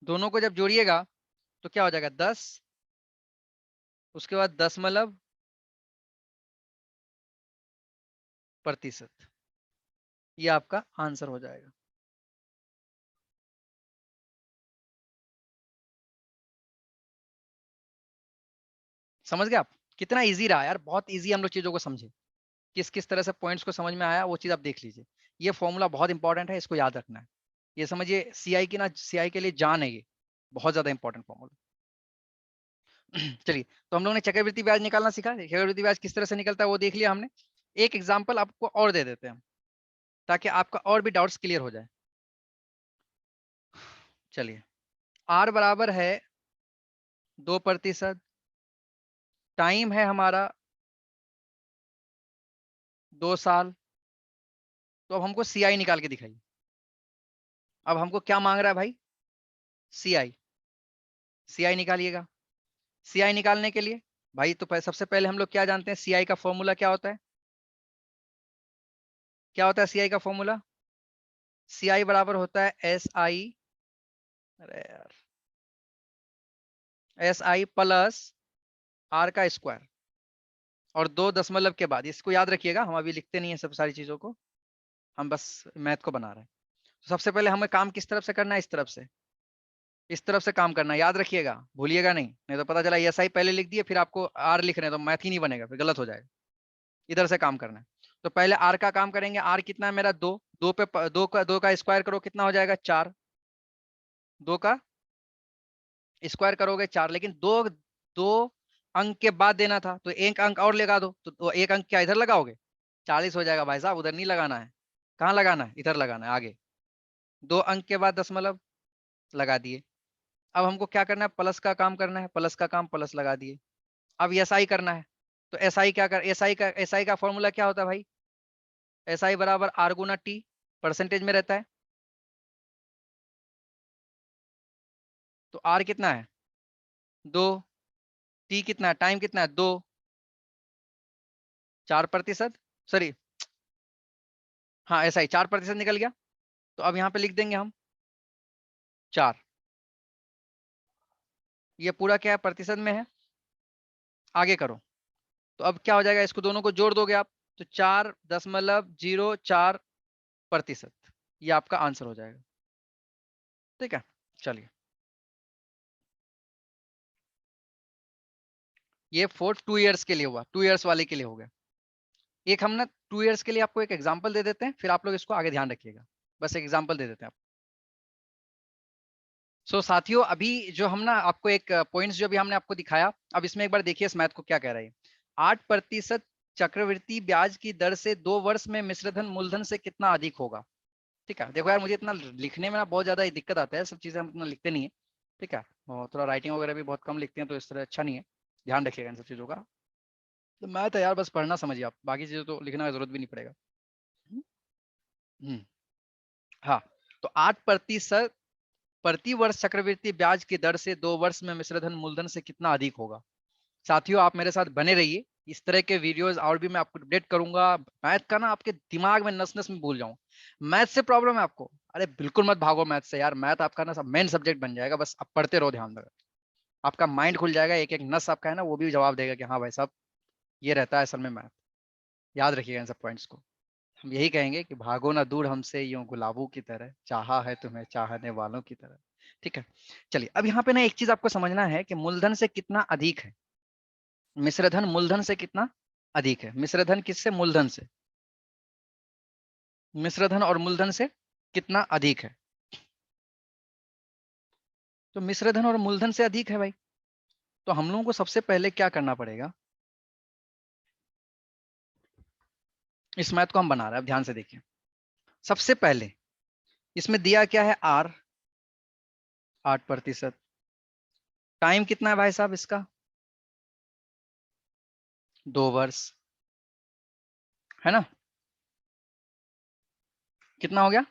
दोनों को जब जोड़िएगा तो क्या हो जाएगा 10, उसके बाद 10% ये आपका आंसर हो जाएगा। समझ गए आप? कितना इजी रहा यार, बहुत इजी हम लोग चीजों को समझे, किस किस तरह से पॉइंट्स को समझ में आया वो चीज आप देख लीजिए। ये फॉर्मूला बहुत इंपॉर्टेंट है, इसको याद रखना है। ये समझिए सीआई की ना, सीआई के लिए जान है ये, बहुत ज्यादा इंपॉर्टेंट फॉर्मूला। चलिए, तो हम लोग ने चक्रवृद्धि ब्याज निकालना सीखा, चक्रवृद्धि ब्याज किस तरह से निकलता है वो देख लिया हमने। एक एग्जाम्पल आपको और दे देते हैं ताकि आपका और भी डाउट्स क्लियर हो जाए। चलिए, आर बराबर है 2%, टाइम है हमारा 2 साल। तो अब हमको सीआई निकाल के दिखाइए। अब हमको क्या मांग रहा है भाई, सीआई। सीआई निकालिएगा। सीआई निकालने के लिए भाई तो सबसे पहले हम लोग क्या जानते हैं, सीआई का फॉर्मूला क्या होता है, क्या होता है सीआई का फॉर्मूला? सीआई बराबर होता है एस आई, अरे यार, एस आई प्लस आर का स्क्वायर और 2 दशमलव के बाद, इसको याद रखिएगा, हम अभी लिखते नहीं है सब सारी चीजों को, हम बस मैथ को बना रहे हैं। तो सबसे पहले हमें काम किस तरफ से करना है, इस तरफ से, इस तरफ से काम करना है, याद रखिएगा, भूलिएगा नहीं, नहीं तो पता चला एस आई पहले लिख दिए फिर आपको आर लिख रहे हैं तो मैथ ही नहीं बनेगा, फिर गलत हो जाएगा। इधर से काम करना है। तो पहले आर का काम करेंगे। आर कितना है मेरा, 2, 2 पे 2 का स्क्वायर करो कितना हो जाएगा 4, 2 का स्क्वायर करोगे 4, लेकिन दो दो अंक के बाद देना था तो एक अंक और लगा दो, तो एक अंक क्या इधर लगाओगे, 40 हो जाएगा भाई साहब, उधर नहीं लगाना है, कहाँ लगाना है, इधर लगाना है आगे, 2 अंक के बाद दशमलव लगा दिए। अब हमको क्या करना है, प्लस का काम करना है, प्लस का काम प्लस लगा दिए। अब एस आई करना है, तो एस आई क्या कर, एस आई का फॉर्मूला क्या होता है भाई, एस आई बराबर आर गुना टी, परसेंटेज में रहता है। तो आर कितना है 2, टी कितना है, टाइम कितना है 2, 4%, सॉरी, हाँ एस आई 4% निकल गया। तो अब यहाँ पे लिख देंगे हम 4, ये पूरा क्या है प्रतिशत में है, आगे करो। तो अब क्या हो जाएगा, इसको दोनों को जोड़ दोगे आप, तो 4.04%, ये आपका आंसर हो जाएगा। ठीक है, चलिए, ये 2 ईयर्स के लिए हुआ, 2 ईयर्स वाले के लिए हो गया। एक हम ना 2 ईयर्स के लिए आपको एक एग्जाम्पल दे देते हैं, फिर आप लोग इसको आगे ध्यान रखिएगा, बस एक एग्जाम्पल दे देते हैं आप। साथियों, अभी जो हम ना आपको एक पॉइंट्स जो भी हमने आपको दिखाया, अब इसमें एक बार देखिए इस मैथ को क्या कह रहा है। 8% चक्रवृद्धि ब्याज की दर से 2 वर्ष में मिश्रधन मूलधन से कितना अधिक होगा। ठीक है, देखो यार मुझे इतना लिखने में ना बहुत ज्यादा दिक्कत आता है, सब चीजें हम इतना लिखते नहीं है। ठीक है, और थोड़ा राइटिंग वगैरह भी बहुत कम लिखते हैं, तो इस तरह अच्छा नहीं है, ध्यान रखिएगा इन सब चीजों का। तो मैं तो यार बस पढ़ना समझिए आप, बाकी चीजें तो लिखने की जरूरत भी नहीं पड़ेगा। हम्म, हम्म, हाँ। तो 8% प्रति वर्ष चक्रवृद्धि ब्याज की दर से 2 वर्ष में मिश्रधन मूलधन से कितना अधिक होगा। साथियों, आप मेरे साथ बने रहिए, इस तरह के वीडियोस और भी मैं आपको अपडेट करूंगा। मैथ का ना आपके दिमाग में नस नस में भूल जाऊं, मैथ से प्रॉब्लम है आपको, अरे बिल्कुल मत भागो मैथ से यार, मैथ आपका ना सब मेन सब्जेक्ट बन जाएगा, बस आप पढ़ते रहो ध्यान दो, आपका माइंड खुल जाएगा, एक एक नस आपका है ना वो भी जवाब देगा कि हाँ भाई साहब ये रहता है असल में मैथ। याद रखिएगा इन सब पॉइंट्स को। हम यही कहेंगे कि भागो ना दूर हमसे यूं गुलाबों की तरह, चाहा है तुम्हें चाहने वालों की तरह। ठीक है, चलिए, अब यहाँ पे ना एक चीज आपको समझना है कि मूलधन से कितना अधिक है, मिश्रधन मूलधन से कितना अधिक है, मिश्रधन किससे, मूलधन से, मिश्रधन और मूलधन से कितना अधिक है। तो मिश्रधन और मूलधन से अधिक है भाई, तो हम लोगों को सबसे पहले क्या करना पड़ेगा, इस मैथ को हम बना रहे हैं, अब ध्यान से देखिए। सबसे पहले इसमें दिया क्या है, आर 8%, टाइम कितना है भाई साहब इसका, 2 वर्ष, है ना, कितना हो गया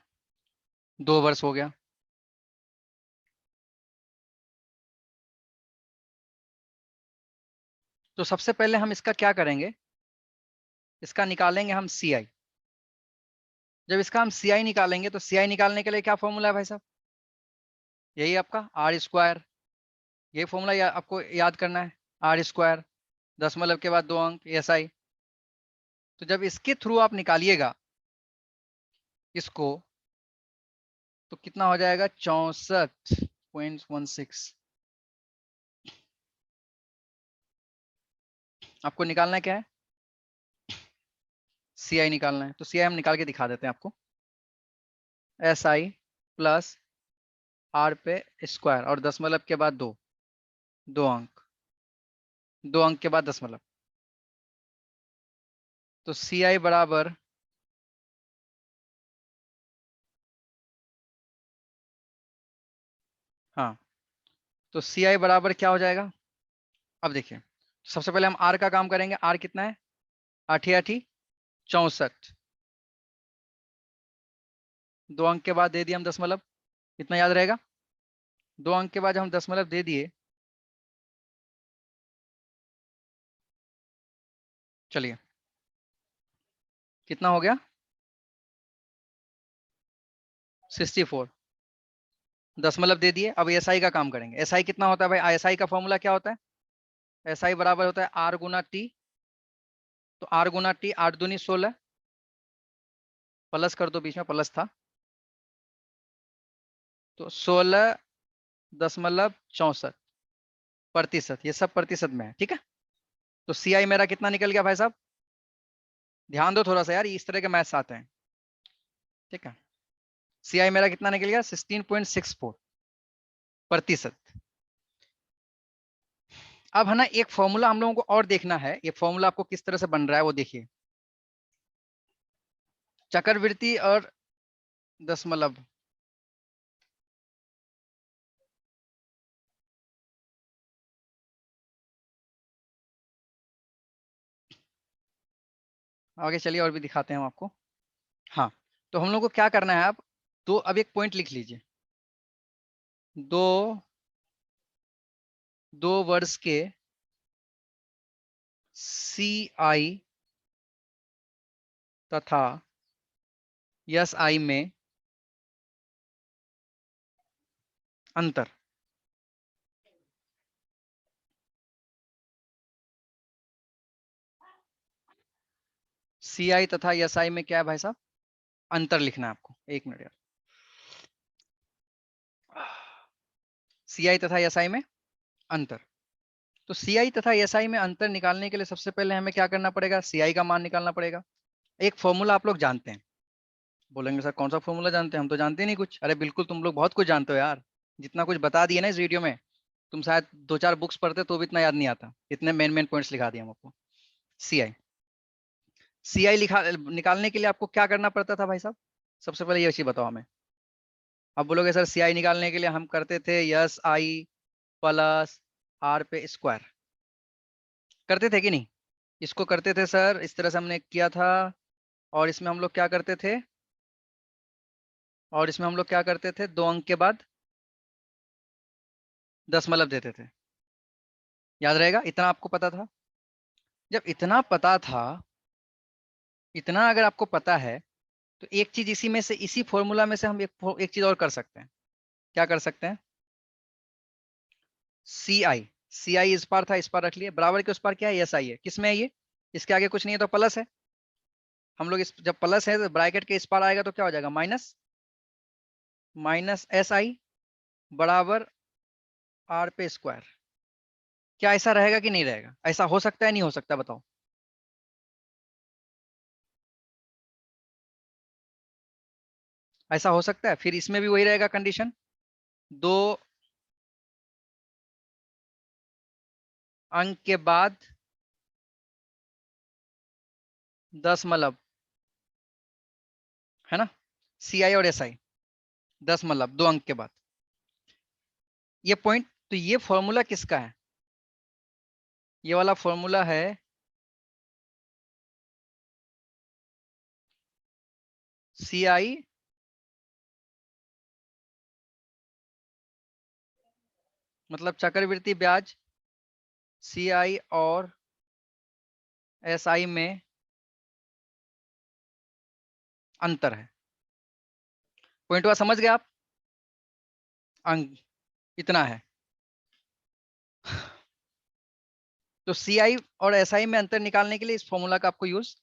2 वर्ष हो गया। तो सबसे पहले हम इसका क्या करेंगे, इसका निकालेंगे हम सी आई। जब इसका हम सी आई निकालेंगे तो सी आई निकालने के लिए क्या फॉर्मूला है भाई साहब, यही आपका आर स्क्वायर। ये फॉर्मूला आपको याद करना है, आर स्क्वायर, दशमलव के बाद 2 अंक, एस आई। तो जब इसके थ्रू आप निकालिएगा इसको, तो कितना हो जाएगा, 64.16। आपको निकालना क्या है, सी आई निकालना है। तो सी आई हम निकाल के दिखा देते हैं आपको, एस आई प्लस आर पे स्क्वायर और दशमलव के बाद 2, 2 अंक, 2 अंक के बाद दशमलव। तो सी आई बराबर, हाँ, तो सी आई बराबर क्या हो जाएगा। अब देखिए, सबसे पहले हम आर का काम करेंगे। आर कितना है, आठी आठी 64। 2 अंक के बाद दे दिए हम दशमलव, कितना याद रहेगा, 2 अंक के बाद हम दशमलव दे दिए। चलिए, कितना हो गया, 64। दशमलव दे दिए। अब एस आई का काम करेंगे। एस आई कितना होता है भाई, एस आई का फॉर्मूला क्या होता है, एस आई बराबर होता है आर गुना टी। तो आर गुना टी, 8 दूनी 16, प्लस कर दो, बीच में प्लस था, तो 16.64 प्रतिशत। ये सब प्रतिशत में है, ठीक है। तो सी आई मेरा कितना निकल गया भाई साहब, ध्यान दो थोड़ा सा यार, इस तरह के मैथ्स आते हैं, ठीक है। सी आई मेरा कितना निकल गया, 16.64%। अब है ना, एक फॉर्मूला हम लोगों को और देखना है। ये फॉर्मूला आपको किस तरह से बन रहा है वो देखिए, चक्रवृद्धि और दशमलव। आगे चलिए और भी दिखाते हैं हम आपको। हाँ, तो हम लोग को क्या करना है अब, तो अब एक पॉइंट लिख लीजिए, दो 2 वर्ष के सी आई तथा यस आई में अंतर। सी आई तथा यस आई में क्या है भाई साहब, अंतर लिखना है आपको। एक मिनट यार, सी आई तथा एस आई में अंतर। तो सी आई तथा एस आई में अंतर निकालने के लिए सबसे पहले हमें क्या करना पड़ेगा, सी आई का मान निकालना पड़ेगा। एक फॉर्मूला आप लोग जानते हैं, बोलेंगे सर कौन सा फॉर्मूला जानते हैं, हम तो जानते नहीं कुछ। अरे बिल्कुल, तुम लोग बहुत कुछ जानते हो यार, जितना कुछ बता दिए ना इस वीडियो में, तुम शायद 2-4 बुक्स पढ़ते तो भी इतना याद नहीं आता। इतने मेन मेन पॉइंट्स लिखा दिए हम आपको। सी आई, सी आई लिखा निकालने के लिए आपको क्या करना पड़ता था भाई साहब, सबसे पहले ये चीज बताओ हमें। अब बोलोगे सर सी आई निकालने के लिए हम करते थे यस आई प्लस आर पे स्क्वायर, करते थे कि नहीं, इसको करते थे सर, इस तरह से हमने किया था। और इसमें हम लोग क्या करते थे, और इसमें हम लोग क्या करते थे, 2 अंक के बाद दशमलव देते थे। याद रहेगा, इतना आपको पता था। जब इतना पता था, इतना अगर आपको पता है, तो एक चीज इसी में से, इसी फॉर्मूला में से हम एक चीज और कर सकते हैं। क्या कर सकते हैं, सी आई, सी आई इस पार था, इस पार रख लिए, बराबर के उस पार क्या है, एस आई है। किसमें है ये, इसके आगे कुछ नहीं है तो प्लस है। हम लोग इस, जब प्लस है तो ब्रैकेट के इस पार आएगा तो क्या हो जाएगा, माइनस, माइनस एस आई बराबर आर पे स्क्वायर। क्या ऐसा रहेगा कि नहीं रहेगा, ऐसा हो सकता है नहीं हो सकता, बताओ। ऐसा हो सकता है, फिर इसमें भी वही रहेगा कंडीशन, 2 अंक के बाद दशमलव, है ना, सी आई और एस आई, दशमलव 2 अंक के बाद। ये पॉइंट, तो ये फॉर्मूला किसका है, ये वाला फॉर्मूला है सी आई मतलब चक्रवृद्धि ब्याज CI और SI में अंतर है। पॉइंट हुआ, समझ गए आप? अंक इतना है। तो CI और SI में अंतर निकालने के लिए इस फॉर्मूला का आपको यूज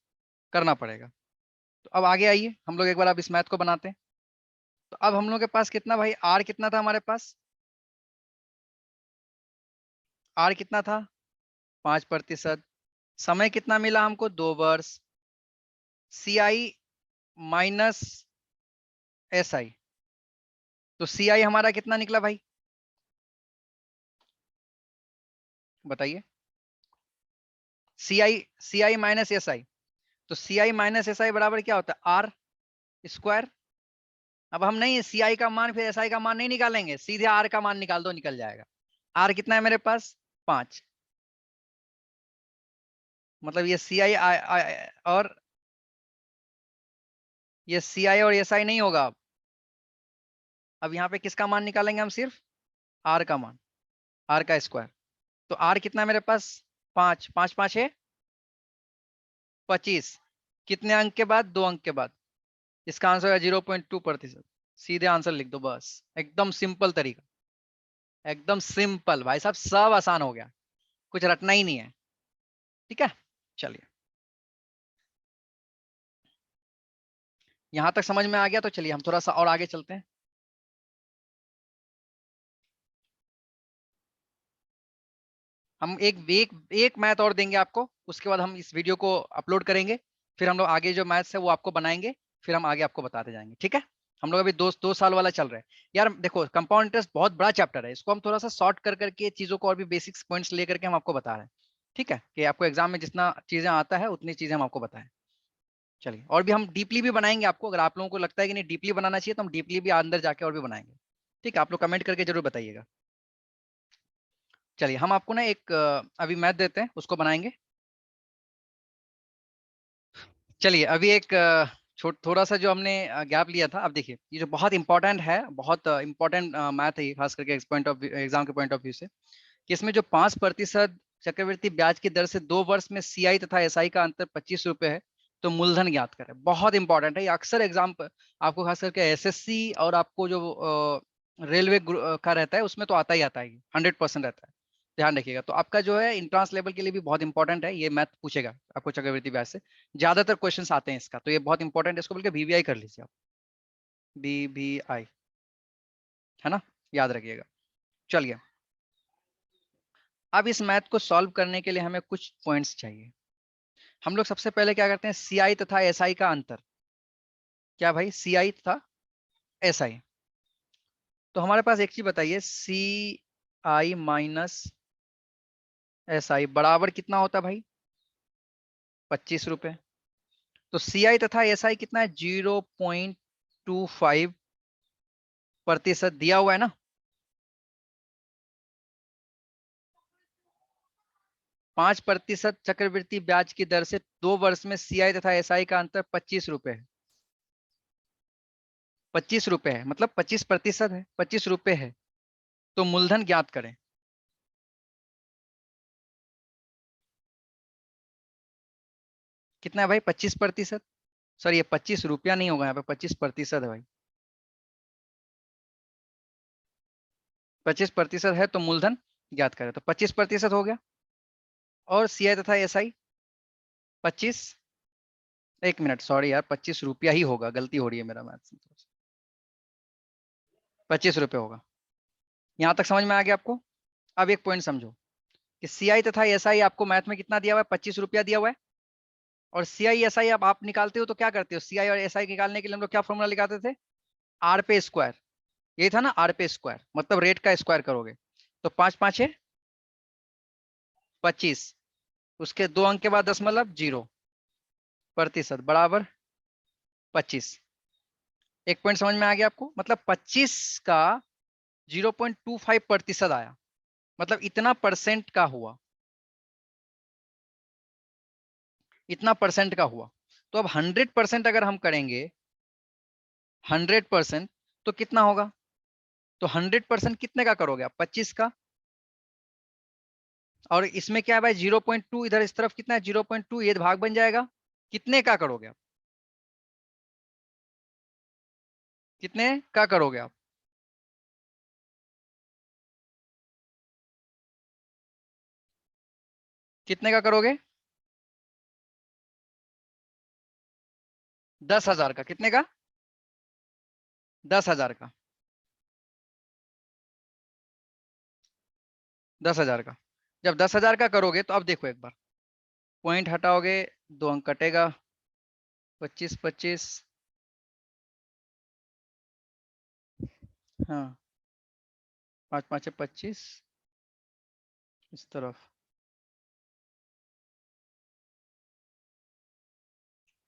करना पड़ेगा। तो अब आगे आइए, हम लोग एक बार अब इस मैथ को बनाते हैं। तो अब हम लोग के पास कितना भाई, R कितना था हमारे पास? R कितना था? 5%। समय कितना मिला हमको? 2 वर्ष। CI माइनस SI, तो CI हमारा कितना निकला भाई, बताइए? CI माइनस SI, तो CI माइनस SI बराबर क्या होता है? R square. अब हम नहीं CI का मान फिर SI का मान नहीं निकालेंगे, सीधे R का मान निकाल दो, निकल जाएगा। R कितना है मेरे पास? 5। मतलब ये और ये CI और SI नहीं होगा। अब यहाँ पे किसका मान निकालेंगे हम? सिर्फ R का मान, R का स्क्वायर। तो R कितना है मेरे पास? 5। 5 5 है 25। कितने अंक के बाद? 2 अंक के बाद। इसका आंसर है 0.2%। सीधे आंसर लिख दो, बस एकदम सिंपल तरीका, एकदम सिंपल भाई साहब, सब आसान हो गया, कुछ रटना ही नहीं है। ठीक है, चलिए यहां तक समझ में आ गया, तो चलिए हम थोड़ा सा और आगे चलते हैं। हम एक मैथ और देंगे आपको, उसके बाद हम इस वीडियो को अपलोड करेंगे। फिर हम लोग आगे जो मैथ्स है वो आपको बनाएंगे, फिर हम आगे आपको बताते जाएंगे। ठीक है, हम लोग अभी 2 साल वाला चल रहा है। यार देखो, कंपाउंड इंटरेस्ट बहुत बड़ा चैप्टर है, इसको हम थोड़ा सा शॉर्ट कर करके चीजों को और भी बेसिक्स पॉइंट्स लेकर के हम आपको बता रहे हैं। ठीक है, कि आपको एग्जाम में जितना चीजें आता है उतनी चीजें हम आपको बताएं। चलिए, और भी हम डीपली भी बनाएंगे आपको, अगर आप लोगों को लगता है कि नहीं डीपली बनाना चाहिए तो हम डीपली भी अंदर जाके और भी बनाएंगे। ठीक है, आप लोग कमेंट करके जरूर बताइएगा। चलिए हम आपको ना एक अभी मैथ देते हैं, उसको बनाएंगे। चलिए अभी एक थोड़ा सा जो हमने गैप लिया था, अब देखिए ये जो बहुत इंपॉर्टेंट है, बहुत इंपॉर्टेंट मैथ है ये, खास करके पॉइंट ऑफ एग्जाम के पॉइंट ऑफ व्यू से, कि इसमें जो 5% चक्रवृद्धि ब्याज की दर से 2 वर्ष में CI तथा SI का अंतर 25 रुपए है, तो मूलधन ज्ञात करें। बहुत इंपॉर्टेंट है ये, अक्सर एग्जाम आपको खास करके SSC और आपको जो रेलवे का रहता है उसमें तो आता ही आता है, 100% रहता है। ध्यान रखिएगा, तो आपका जो है इंट्रांस लेवल के लिए भी बहुत इंपॉर्टेंट है, ये मैथ पूछेगा आपको चक्रवृद्धि ब्याज से, ज्यादातर क्वेश्चंस आते हैं इसका, तो ये बहुत इंपॉर्टेंट है, इसको बोल के VBI कर लीजिए आप, BBI, है ना, याद रखिएगा। चलिए, अब इस मैथ को सॉल्व करने के लिए हमें कुछ पॉइंट्स चाहिए। हम लोग सबसे पहले क्या करते हैं, CI तथा SI का अंतर। क्या भाई? CI तथा SI। तो हमारे पास एक चीज बताइए, CI माइनस SI बराबर कितना होता है भाई? 25 रुपए। तो CI तथा SI कितना है? 0.25% दिया हुआ है ना। 5% चक्रवृद्धि ब्याज की दर से 2 वर्ष में CI तथा SI का अंतर 25 रुपए है। 25 रुपए है, मतलब 25% है, 25 रुपए है। तो मूलधन ज्ञात करें। कितना है भाई? 25%। सर ये 25 रुपया नहीं होगा, यहाँ पे 25% है भाई। 25% है तो मूलधन ज्ञात करें, तो 25% हो गया। और CI तथा SI 25, 1 मिनट सॉरी यार, 25 रुपया ही होगा, गलती हो रही है मेरा मैथ। 25 रुपये होगा। यहाँ तक समझ में आ गया आपको? अब एक पॉइंट समझो, कि CI तथा SI आपको मैथ में कितना दिया हुआ है? 25 रुपया दिया हुआ है। और CI SI अब आप निकालते हो तो क्या करते हो? CI और SI निकालने के लिए हम लोग क्या फॉर्मूला लगाते थे? R पे स्क्वायर। ये था ना, R पे स्क्वायर, मतलब रेट का स्क्वायर करोगे। तो 5 5 है 25, उसके 2 अंक के बाद 0.0% बराबर 25। एक पॉइंट समझ में आ गया आपको? मतलब 25 का 0.25% आया, मतलब इतना परसेंट का हुआ, इतना परसेंट का हुआ। तो अब 100% अगर हम करेंगे, 100%, तो कितना होगा? तो 100% कितने का करोगे आप? 25 का और इसमें क्या है भाई 0.2, इधर इस तरफ कितना है 0.2, ये भाग बन जाएगा। कितने का करोगे आप? कितने का करोगे आप? कितने का करोगे? 10,000 का। कितने का? 10,000 का। 10,000 का। जब 10,000 का करोगे तो अब देखो एक बार, पॉइंट हटाओगे, 2 अंक कटेगा, 25 25। हाँ, 5 5 है 25, इस तरफ।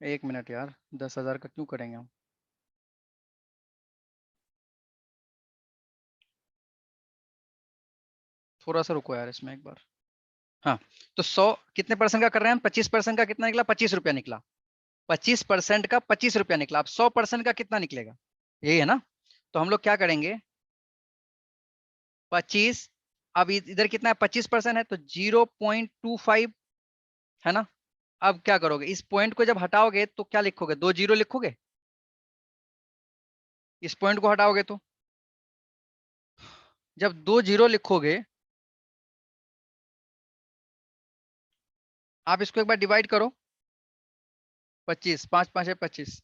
1 मिनट यार, 10,000 का क्यों करेंगे हम? थोड़ा सा रुको यार इसमें एक बार। हाँ, तो 100 कितने परसेंट का कर रहे हैं हम? 25% का कितना निकला? 25 रुपया निकला। 25% का 25 रुपया निकला। अब 100% का कितना निकलेगा? यही है ना? तो हम लोग क्या करेंगे, 25, अब इधर कितना है 25% है तो 0.25, है ना? अब क्या करोगे, इस पॉइंट को जब हटाओगे तो क्या लिखोगे, 2 जीरो लिखोगे। इस पॉइंट को हटाओगे तो जब 2 जीरो लिखोगे, आप इसको एक बार डिवाइड करो। 25, 5 5 है 25।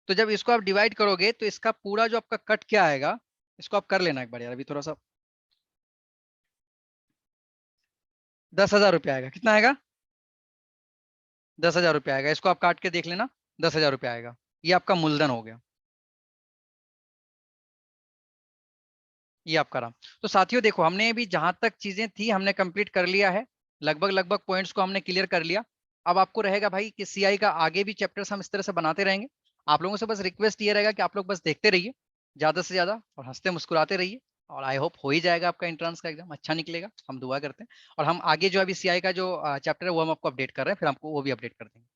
तो जब इसको आप डिवाइड करोगे तो इसका पूरा जो आपका कट क्या आएगा, इसको आप कर लेना एक बार यार, अभी थोड़ा सा। 10,000 रुपया आएगा। कितना आएगा? 10,000 रुपया आएगा। इसको आप काट के देख लेना, 10,000 रुपया आएगा। ये आपका मूलधन हो गया। ये आपका रहा। तो साथियों देखो, हमने भी जहां तक चीजें थी हमने कंप्लीट कर लिया है। लगभग लगभग पॉइंट्स को हमने क्लियर कर लिया। अब आपको रहेगा भाई कि सीआई का आगे भी चैप्टर्स हम इस तरह से बनाते रहेंगे। आप लोगों से बस रिक्वेस्ट ये रहेगा कि आप लोग बस देखते रहिए ज्यादा से ज्यादा, और हंसते मुस्कुराते रहिए। और आई होप हो ही जाएगा आपका एंट्रेंस का एग्जाम अच्छा निकलेगा, हम दुआ करते हैं। और हम आगे जो अभी सीआई का जो चैप्टर है वो हम आपको अपडेट कर रहे हैं, फिर आपको वो भी अपडेट कर देंगे।